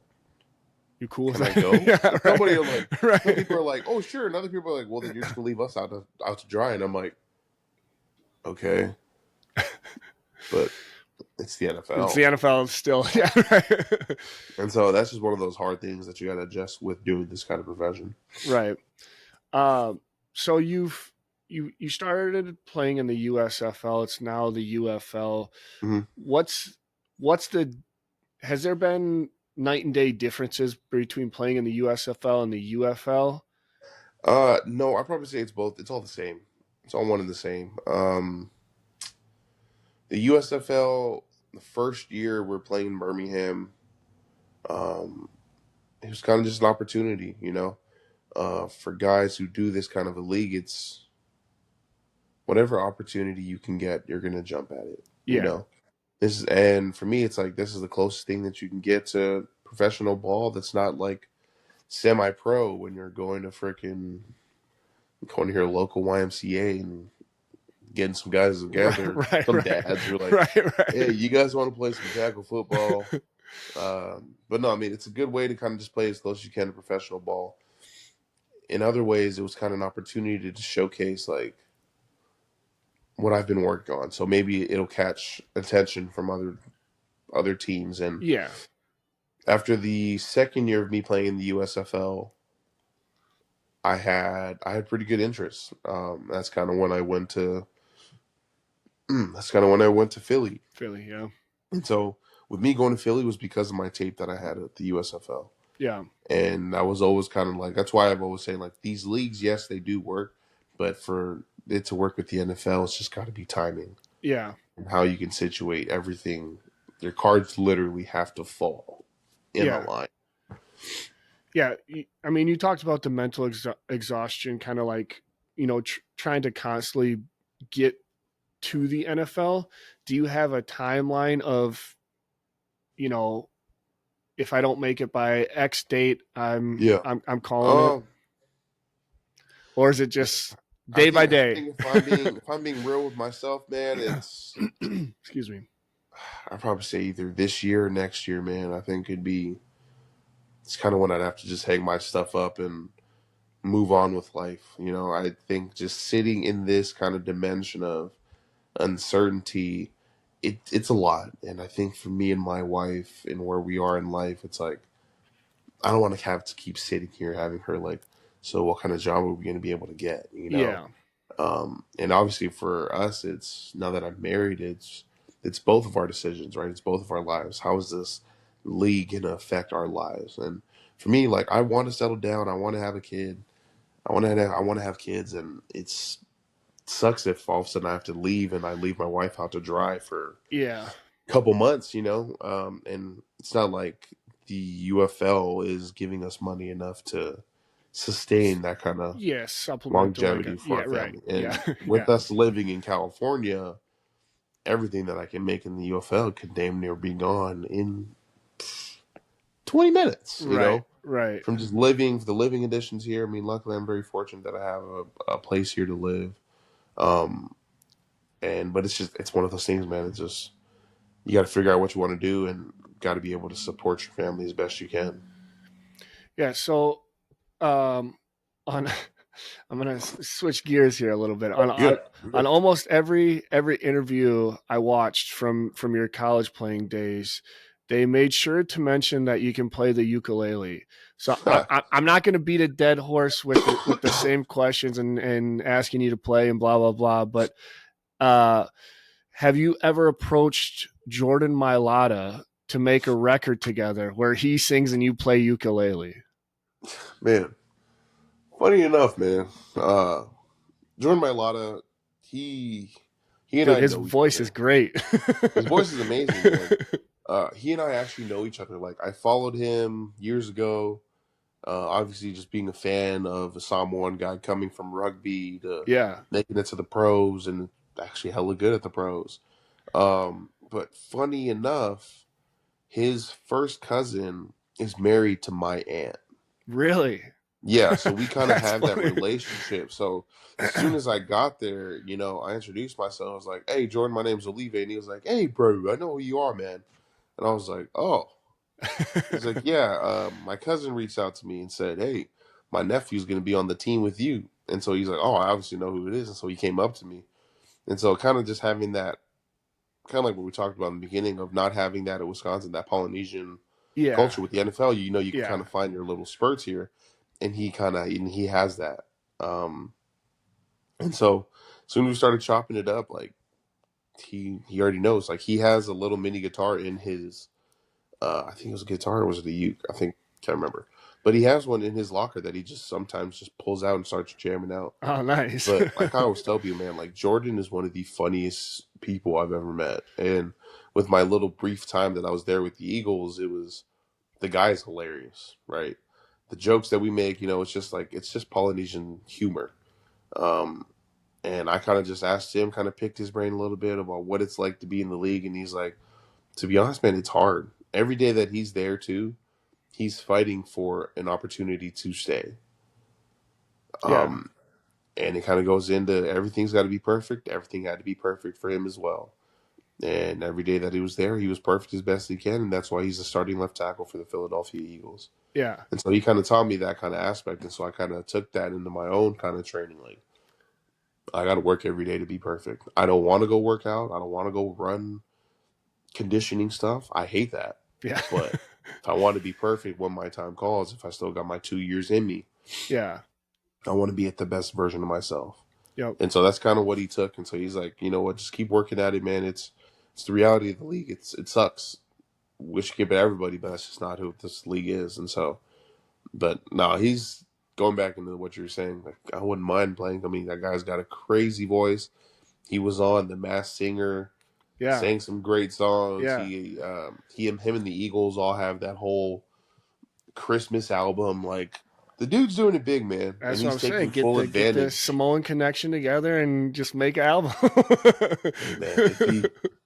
B: You cool with
C: can I
B: that?
C: go?
B: Yeah, right.
C: Somebody are like,
B: Right.
C: some people are like, oh, sure. And other people are like, well, then you're just going to leave us out to dry. And I'm like, okay. But it's the NFL.
B: It's the NFL still. Yeah. Right.
C: And so that's just one of those hard things that you got to adjust with doing this kind of profession.
B: Right. So you started playing in the USFL. It's now the UFL.
C: Mm-hmm.
B: Has there been night and day differences between playing in the USFL and the UFL?
C: No, I'd probably say it's both. It's all the same. It's all one and the same. The USFL, the first year we're playing in Birmingham, it was kind of just an opportunity, for guys who do this kind of a league. It's whatever opportunity you can get, you're gonna jump at it.
B: Yeah.
C: And for me, it's like this is the closest thing that you can get to professional ball. That's not like semi-pro when you're going to your local YMCA and getting some guys together,
B: Right,
C: some
B: right.
C: dads who are like,
B: Right.
C: hey, you guys want to play some tackle football? But no, I mean, it's a good way to kind of just play as close as you can to professional ball. In other ways, it was kind of an opportunity to showcase like what I've been working on. So maybe it'll catch attention from other teams. And
B: Yeah.
C: after the second year of me playing in the USFL, I had pretty good interest. That's kind of when I went to Philly.
B: Philly, yeah.
C: And so with me going to Philly was because of my tape that I had at the USFL.
B: Yeah.
C: And I was always kind of like, that's why I've always saying like these leagues, yes, they do work, but for it to work with the NFL, it's just got to be timing.
B: Yeah.
C: And how you can situate everything. Your cards literally have to fall in a line.
B: Yeah. I mean, you talked about the mental exhaustion, kind of like, trying to constantly get to the NFL, do you have a timeline of, you know, if I don't make it by X date, I'm
C: Yeah.
B: calling it,
C: Um,
B: or is it just
C: I
B: day by
C: think I
B: day?
C: think if I'm being real with myself, man,
B: Excuse me.
C: I'd probably say either this year or next year, man. I think it's kind of when I'd have to just hang my stuff up and move on with life. I think just sitting in this kind of dimension of uncertainty, it's a lot. And I think for me and my wife and where we are in life, it's like I don't want to have to keep sitting here having her like, so what kind of job are we going to be able to get?
B: Yeah.
C: And obviously for us, it's now that I'm married, it's both of our decisions, right? It's both of our lives. How is this league going to affect our lives? And for me, like I want to settle down. I want to have a kid. I want to have kids, and it sucks if all of a sudden I have to leave and I leave my wife out to dry for
B: Yeah.
C: a couple months, and it's not like the UFL is giving us money enough to sustain that kind of
B: Yeah. Supplemental, like
C: longevity for
B: yeah,
C: our
B: right.
C: family.
B: Yeah.
C: And
B: Yeah.
C: with us living in California, everything that I can make in the UFL could damn near be gone in 20 minutes,
B: Right. Right.
C: from just living the living conditions here. I mean, luckily I'm very fortunate that I have a place here to live. Um, but it's one of those things, man. It's just, you got to figure out what you want to do and got to be able to support your family as best you can.
B: Yeah. So, on I'm gonna switch gears here a little bit. On
C: Good.
B: almost every interview I watched from your college playing days, they made sure to mention that you can play the ukulele. So I'm not going to beat a dead horse with the same questions and asking you to play and blah blah blah. But have you ever approached Jordan Mailata to make a record together where he sings and you play ukulele?
C: Man, funny enough, man. Jordan Mailata, he and
B: Dude,
C: I
B: his
C: know each
B: voice is
C: other.
B: great.
C: His voice is amazing, man. He and I actually know each other. Like I followed him years ago. Obviously, just being a fan of a Samoan guy coming from rugby to
B: Yeah.
C: making it to the pros and actually hella good at the pros. But funny enough, his first cousin is married to my aunt.
B: Really?
C: Yeah, so we kind of
B: That's
C: have that
B: funny.
C: relationship. So as soon as I got there, I introduced myself. I was like, "Hey, Jordan, my name's Olive," and he was like, "Hey, bro, I know who you are, man." And I was like, "Oh." He's like, "Yeah, my cousin reached out to me and said, hey, my nephew's going to be on the team with you." And so he's like, "Oh, I obviously know who it is." And so he came up to me. And so kind of just having that, kind of like what we talked about in the beginning of not having that at Wisconsin, that Polynesian
B: Yeah.
C: culture with the NFL, you can kind
B: Yeah.
C: of find your little spurts here. And he has that. And so as soon as we started chopping it up, like he already knows, like he has a little mini guitar in his, I think it was a guitar or was it a uke? I think, can't remember. But he has one in his locker that he just sometimes just pulls out and starts jamming out.
B: Oh, nice.
C: But like I always tell people, man, like Jordan is one of the funniest people I've ever met. And with my little brief time that I was there with the Eagles, the guy is hilarious, right? The jokes that we make, it's just Polynesian humor. Um, and I kind of just asked him, kind of picked his brain a little bit about what it's like to be in the league. And he's like, to be honest, man, it's hard. Every day that he's there too, he's fighting for an opportunity to stay.
B: Yeah.
C: Um, and it kind of goes into everything's got to be perfect. Everything had to be perfect for him as well. And every day that he was there, he was perfect as best he can. And that's why he's the starting left tackle for the Philadelphia Eagles.
B: Yeah.
C: And so he kind of taught me that kind of aspect. And so I kind of took that into my own kind of training. Like, I got to work every day to be perfect. I don't want to go work out. I don't want to go run conditioning stuff. I hate that.
B: Yeah.
C: But if I want to be perfect when my time calls, if I still got my 2 years in me,
B: Yeah.
C: I want to be at the best version of myself.
B: Yep.
C: And so that's kind of what he took. And so he's like, you know what, just keep working at it, man. It's the reality of the league. It sucks. Wish you could be everybody, but that's just not who this league is. And so, but no, he's going back into what you're saying. Like, I wouldn't mind playing. I mean, that guy's got a crazy voice. He was on The Masked Singer,
B: Yeah.
C: sang some great songs.
B: Yeah.
C: Him and the Eagles all have that whole Christmas album, like The dude's doing it big, man, and
B: That's what
C: he's
B: I'm saying.
C: taking
B: Get
C: full
B: the
C: advantage.
B: Samoan connection together and just make an album.
C: Hey, man,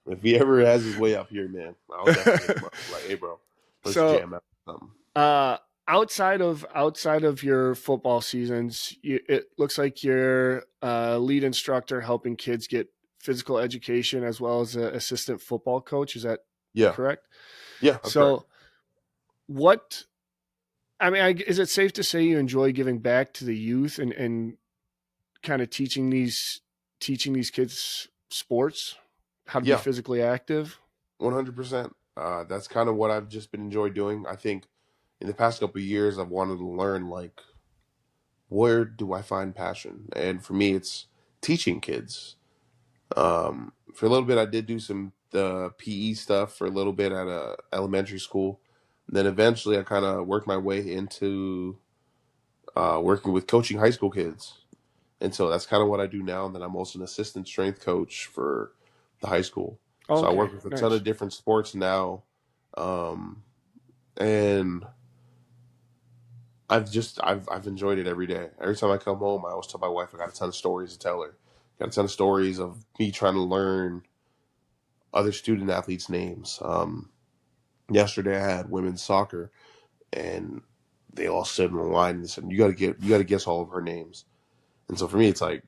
C: if he ever has his way up here, man, I'll definitely hit him up. Like, hey, bro, let's
B: So,
C: jam out something.
B: uh, outside of your football seasons, it looks like you're a lead instructor helping kids get physical education as well as an assistant football coach. Is that
C: Yeah,
B: correct?
C: yeah, that's correct.
B: So, what? I mean, is it safe to say you enjoy giving back to the youth and kind of teaching these kids sports, how to be
C: Yeah,
B: physically active?
C: 100%. That's kind of what I've just been enjoyed doing. I think in the past couple of years, I've wanted to learn like where do I find passion, and for me, it's teaching kids. For a little bit, I did do some PE stuff for a little bit at a elementary school. Then eventually, I kind of worked my way into working with coaching high school kids, and so that's kind of what I do now. And then I'm also an assistant strength coach for the high school.
B: Oh,
C: So I
B: okay,
C: work with a ton
B: nice.
C: of different sports now, and I've enjoyed it every day. Every time I come home, I always tell my wife I got a ton of stories to tell her. Got a ton of stories of me trying to learn other student athletes' names. Yesterday I had women's soccer, and they all stood in the line and said, you got to guess all of her names." And so for me, it's like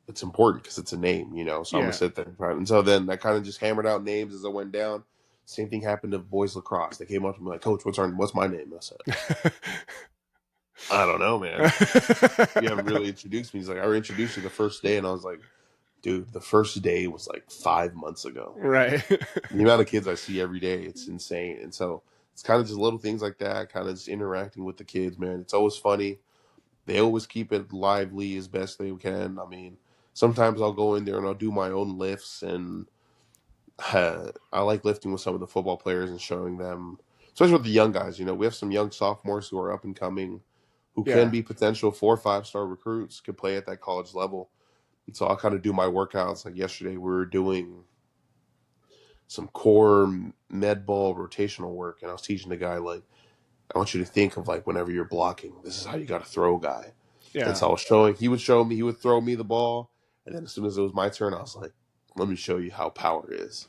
C: it's important because it's a name, you know. So I'm gonna
B: Yeah.
C: sit there and try. And so then I kind of just hammered out names as I went down. Same thing happened to boys lacrosse. They came up to me like, "Coach, what's my name?" I said, "I don't know, man. You haven't really introduced me." He's like, "I introduced you the first day," and I was like, "Dude, the first day was like 5 months ago."
B: Right.
C: The amount of kids I see every day, it's insane. And so it's kind of just little things like that, kind of just interacting with the kids, man. It's always funny. They always keep it lively as best they can. I mean, sometimes I'll go in there and I'll do my own lifts, and I like lifting with some of the football players and showing them, especially with the young guys. You know, we have some young sophomores who are up and coming, who can
B: Yeah.
C: be potential 4 or 5 star recruits, could play at that college level. And so I'll kind of do my workouts. Like yesterday, we were doing some core med ball rotational work, and I was teaching the guy like, I want you to think of like whenever you're blocking, this is how you got to throw, guy. And
B: Yeah.
C: so I was showing, he would show me, he would throw me the ball, and then as soon as it was my turn, I was like, let me show you how power is.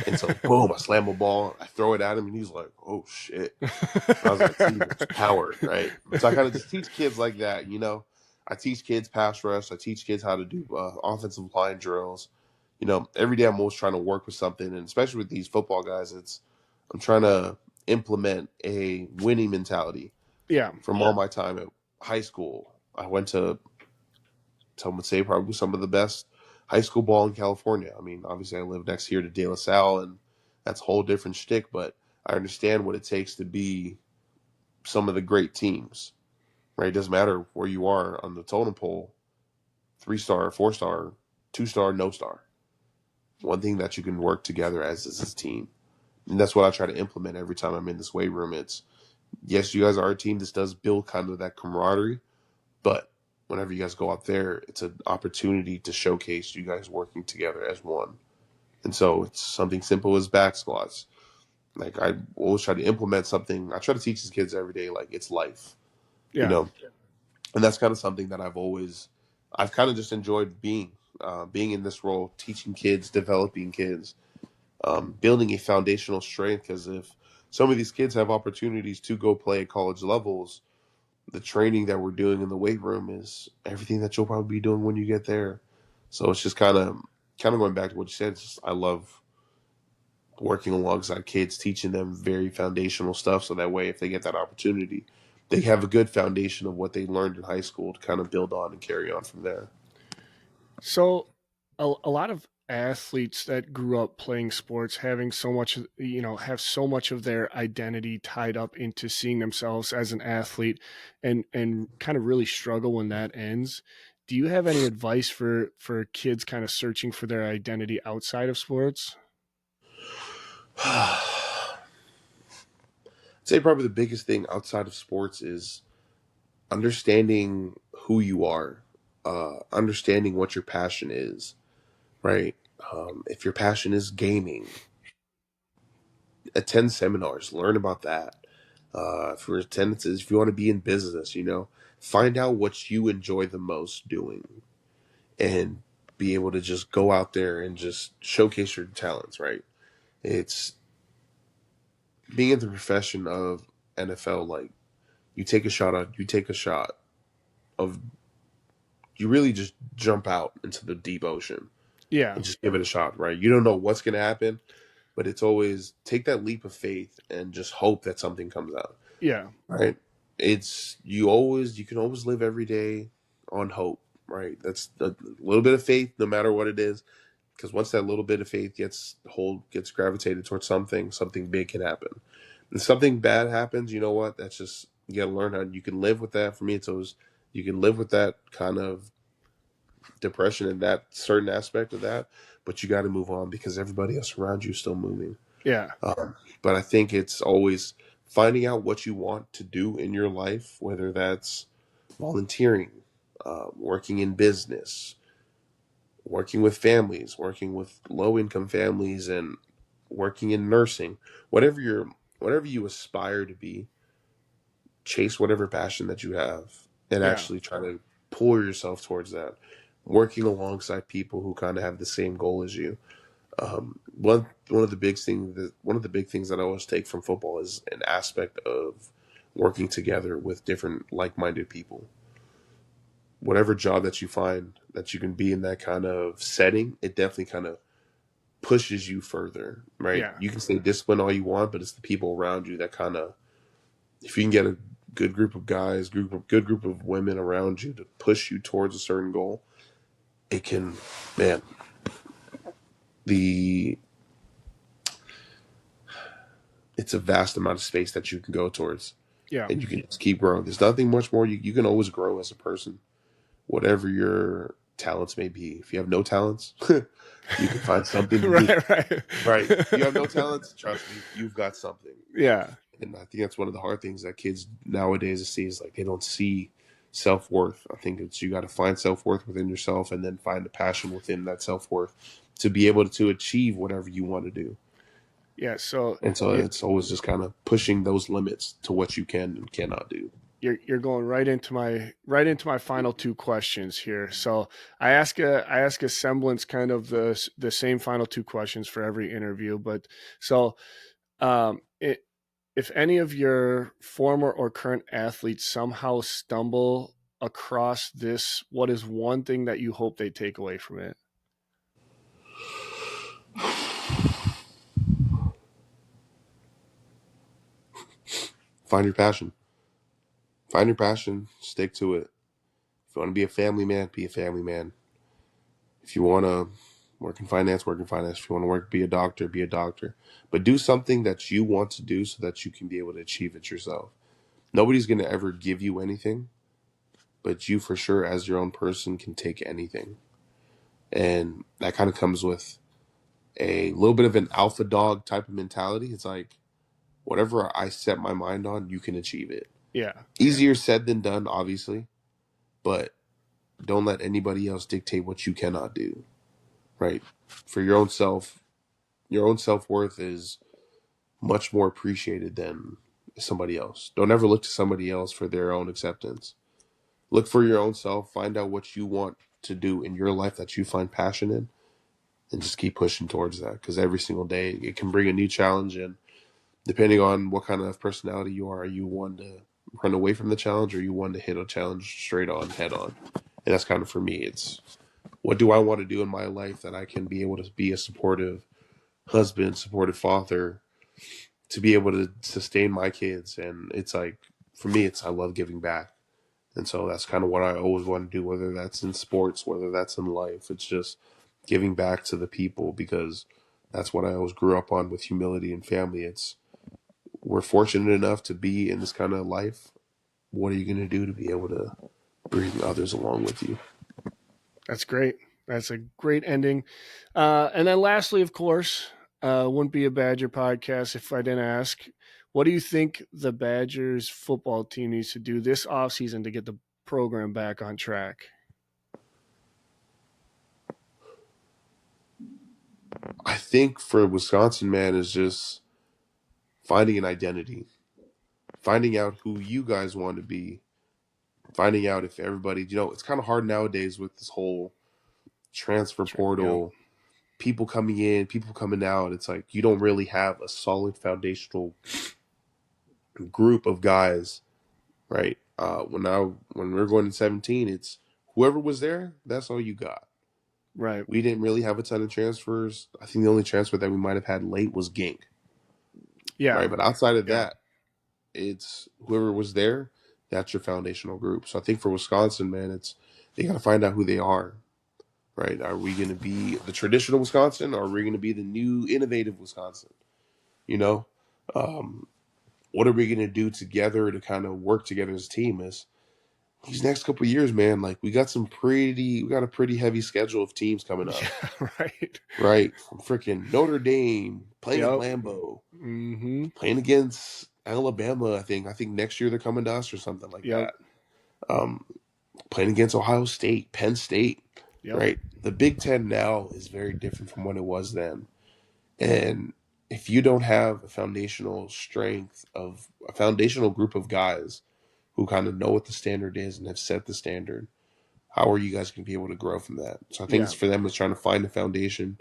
C: And so boom, I slam a ball, I throw it at him, and he's like, oh shit. I was like, see, there's power, right? So I kind of just teach kids like that, you know. I teach kids pass rush. I teach kids how to do offensive line drills. You know, every day I'm always trying to work with something, and especially with these football guys, I'm trying to implement a winning mentality.
B: Yeah.
C: From all my time at high school, I went to some would say probably some of the best high school ball in California. I mean, obviously I live next here to De La Salle, and that's a whole different shtick, but I understand what it takes to be some of the great teams, right? It doesn't matter where you are on the totem pole, 3 star, 4 star, 2 star, no star. One thing that you can work together as is this team. And that's what I try to implement every time I'm in this weight room. It's, yes, you guys are a team. This does build kind of that camaraderie, but whenever you guys go out there, it's an opportunity to showcase you guys working together as one. And so it's something simple as back squats. Like I always try to implement something. I try to teach these kids every day, like it's life, you
B: Yeah.
C: know. And that's kind of something that I've kind of just enjoyed being in this role, teaching kids, developing kids, building a foundational strength. Because if some of these kids have opportunities to go play at college levels, the training that we're doing in the weight room is everything that you'll probably be doing when you get there. So it's just kind of going back to what you said. It's just, I love working alongside kids, teaching them very foundational stuff. So that way, if they get that opportunity, they have a good foundation of what they learned in high school to kind of build on and carry on from there.
B: So, a lot of athletes that grew up playing sports, having so much, have so much of their identity tied up into seeing themselves as an athlete, and kind of really struggle when that ends. Do you have any advice for kids kind of searching for their identity outside of sports?
C: I'd say probably the biggest thing outside of sports is understanding who you are, understanding what your passion is, right? If your passion is gaming, attend seminars, learn about that. For attendances, if you want to be in business, find out what you enjoy the most doing and be able to just go out there and just showcase your talents, right? It's being in the profession of NFL, like you take a shot of, you really just jump out into the deep ocean
B: Yeah.
C: and just give it a shot, right? You don't know what's going to happen, but it's always take that leap of faith and just hope that something comes out,
B: Yeah.
C: right? You can always live every day on hope, right? That's a little bit of faith, no matter what it is, because once that little bit of faith gets gravitated towards something big can happen. If something bad happens, you know what? That's just, you got to learn how you can live with that. For me, it's always, you can live with that kind of depression and that certain aspect of that, but you got to move on because everybody else around you is still moving.
B: Yeah.
C: But I think it's always finding out what you want to do in your life, whether that's volunteering, working in business, working with families, working with low income families, and working in nursing. Whatever you aspire to be, chase whatever passion that you have, and
B: Yeah.
C: actually try to pull yourself towards that. Working alongside people who kind of have the same goal as you. One of the big things that I always take from football is an aspect of working together with different like-minded people. Whatever job that you find that you can be in that kind of setting, it definitely kind of pushes you further, right?
B: Yeah.
C: You can stay disciplined all you want, but it's the people around you that kind of, if you can get a good group of guys, good group of women around you to push you towards a certain goal, it can, man, the it's a vast amount of space that you can go towards,
B: Yeah.
C: and you can just keep growing. There's nothing much more. You can always grow as a person, whatever your talents may be. If you have no talents, you can find something to do.
B: Right. Right.
C: Right? If you have no talents, trust me, you've got something.
B: Yeah.
C: And I think that's one of the hard things that kids nowadays see is like they don't see self worth. I think it's, you got to find self worth within yourself, and then find the passion within that self worth to be able to achieve whatever you want to do.
B: Yeah. So
C: And so
B: you-
C: it's always just kind of pushing those limits to what you can and cannot do.
B: you're going right into my final two questions here. So I ask a semblance kind of the same final two questions for every interview, but so if any of your former or current athletes somehow stumble across this, what is one thing that you hope they take away from it?
C: Find your passion. Find your passion. Stick to it. If you want to be a family man, be a family man. If you want to work in finance, work in finance. If you want to be a doctor, be a doctor. But do something that you want to do so that you can be able to achieve it yourself. Nobody's going to ever give you anything, but you for sure, as your own person, can take anything. And that kind of comes with a little bit of an alpha dog type of mentality. It's like, whatever I set my mind on, you can achieve it.
B: Yeah.
C: Easier said than done, obviously, but don't let anybody else dictate what you cannot do, right? For your own self-worth is much more appreciated than somebody else. Don't ever look to somebody else for their own acceptance. Look for your own self, find out what you want to do in your life that you find passion in, and just keep pushing towards that, because every single day it can bring a new challenge. And depending on what kind of personality you are you one to run away from the challenge, or you one to hit a challenge straight on, head on? And that's kind of, for me, it's what do I want to do in my life that I can be able to be a supportive husband, supportive father, to be able to sustain my kids. And it's like, for me, it's, I love giving back. And so that's kind of what I always want to do, whether that's in sports, whether that's in life. It's just giving back to the people, because that's what I always grew up on with humility and family. It's, we're fortunate enough to be in this kind of life. What are you going to do to be able to bring others along with you?
B: That's great. That's a great ending. And then lastly, of course, wouldn't be a Badger podcast if I didn't ask, what do you think the Badgers football team needs to do this offseason to get the program back on track?
C: I think for Wisconsin, man, is just finding an identity, finding out who you guys want to be, finding out if everybody, it's kind of hard nowadays with this whole transfer portal, people coming in, people coming out. It's like you don't really have a solid foundational group of guys, right? When we were going to 17, it's whoever was there, that's all you got.
B: Right.
C: We didn't really have a ton of transfers. I think the only transfer that we might have had late was Gink.
B: Yeah.
C: Right. But outside of that, it's whoever was there, that's your foundational group. So I think for Wisconsin, man, they got to find out who they are. Right. Are we going to be the traditional Wisconsin, or are we going to be the new innovative Wisconsin? What are we going to do together to kind of work together as a team? Is these next couple of years, man, like we got a pretty heavy schedule of teams coming up.
B: Yeah, right.
C: Right. From freaking Notre Dame, playing at
B: Yep.
C: Lambeau,
B: Mm-hmm.
C: playing against Alabama, I think next year they're coming to us or something like
B: Yep.
C: that. Playing against Ohio State, Penn State,
B: Yep.
C: right? The Big Ten now is very different from what it was then. And if you don't have a foundational group of guys who kind of know what the standard is and have set the standard, how are you guys going to be able to grow from that? So I think it's for them is trying to find a foundation,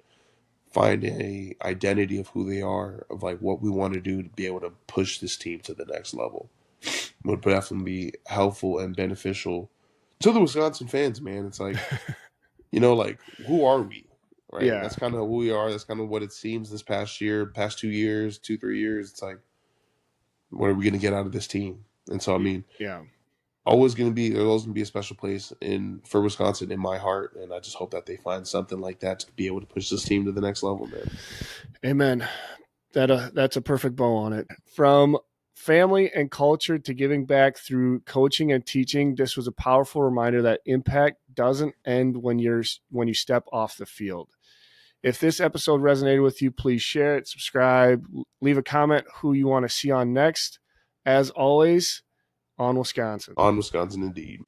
C: find a identity of who they are, of like what we want to do to be able to push this team to the next level. Would definitely be helpful and beneficial to the Wisconsin fans, man. It's like, like who are we? Right.
B: Yeah.
C: That's kind of who we are. That's kind of what it seems this past 2 years, 3 years. It's like, what are we going to get out of this team? And so, I mean, there's always going to be a special place for Wisconsin in my heart. And I just hope that they find something like that to be able to push this team to the next level, man.
B: Amen. That's a perfect bow on it. From family and culture to giving back through coaching and teaching, this was a powerful reminder that impact doesn't end when you step off the field. If this episode resonated with you, please share it, subscribe, leave a comment who you want to see on next. As always, on Wisconsin.
C: On Wisconsin, indeed.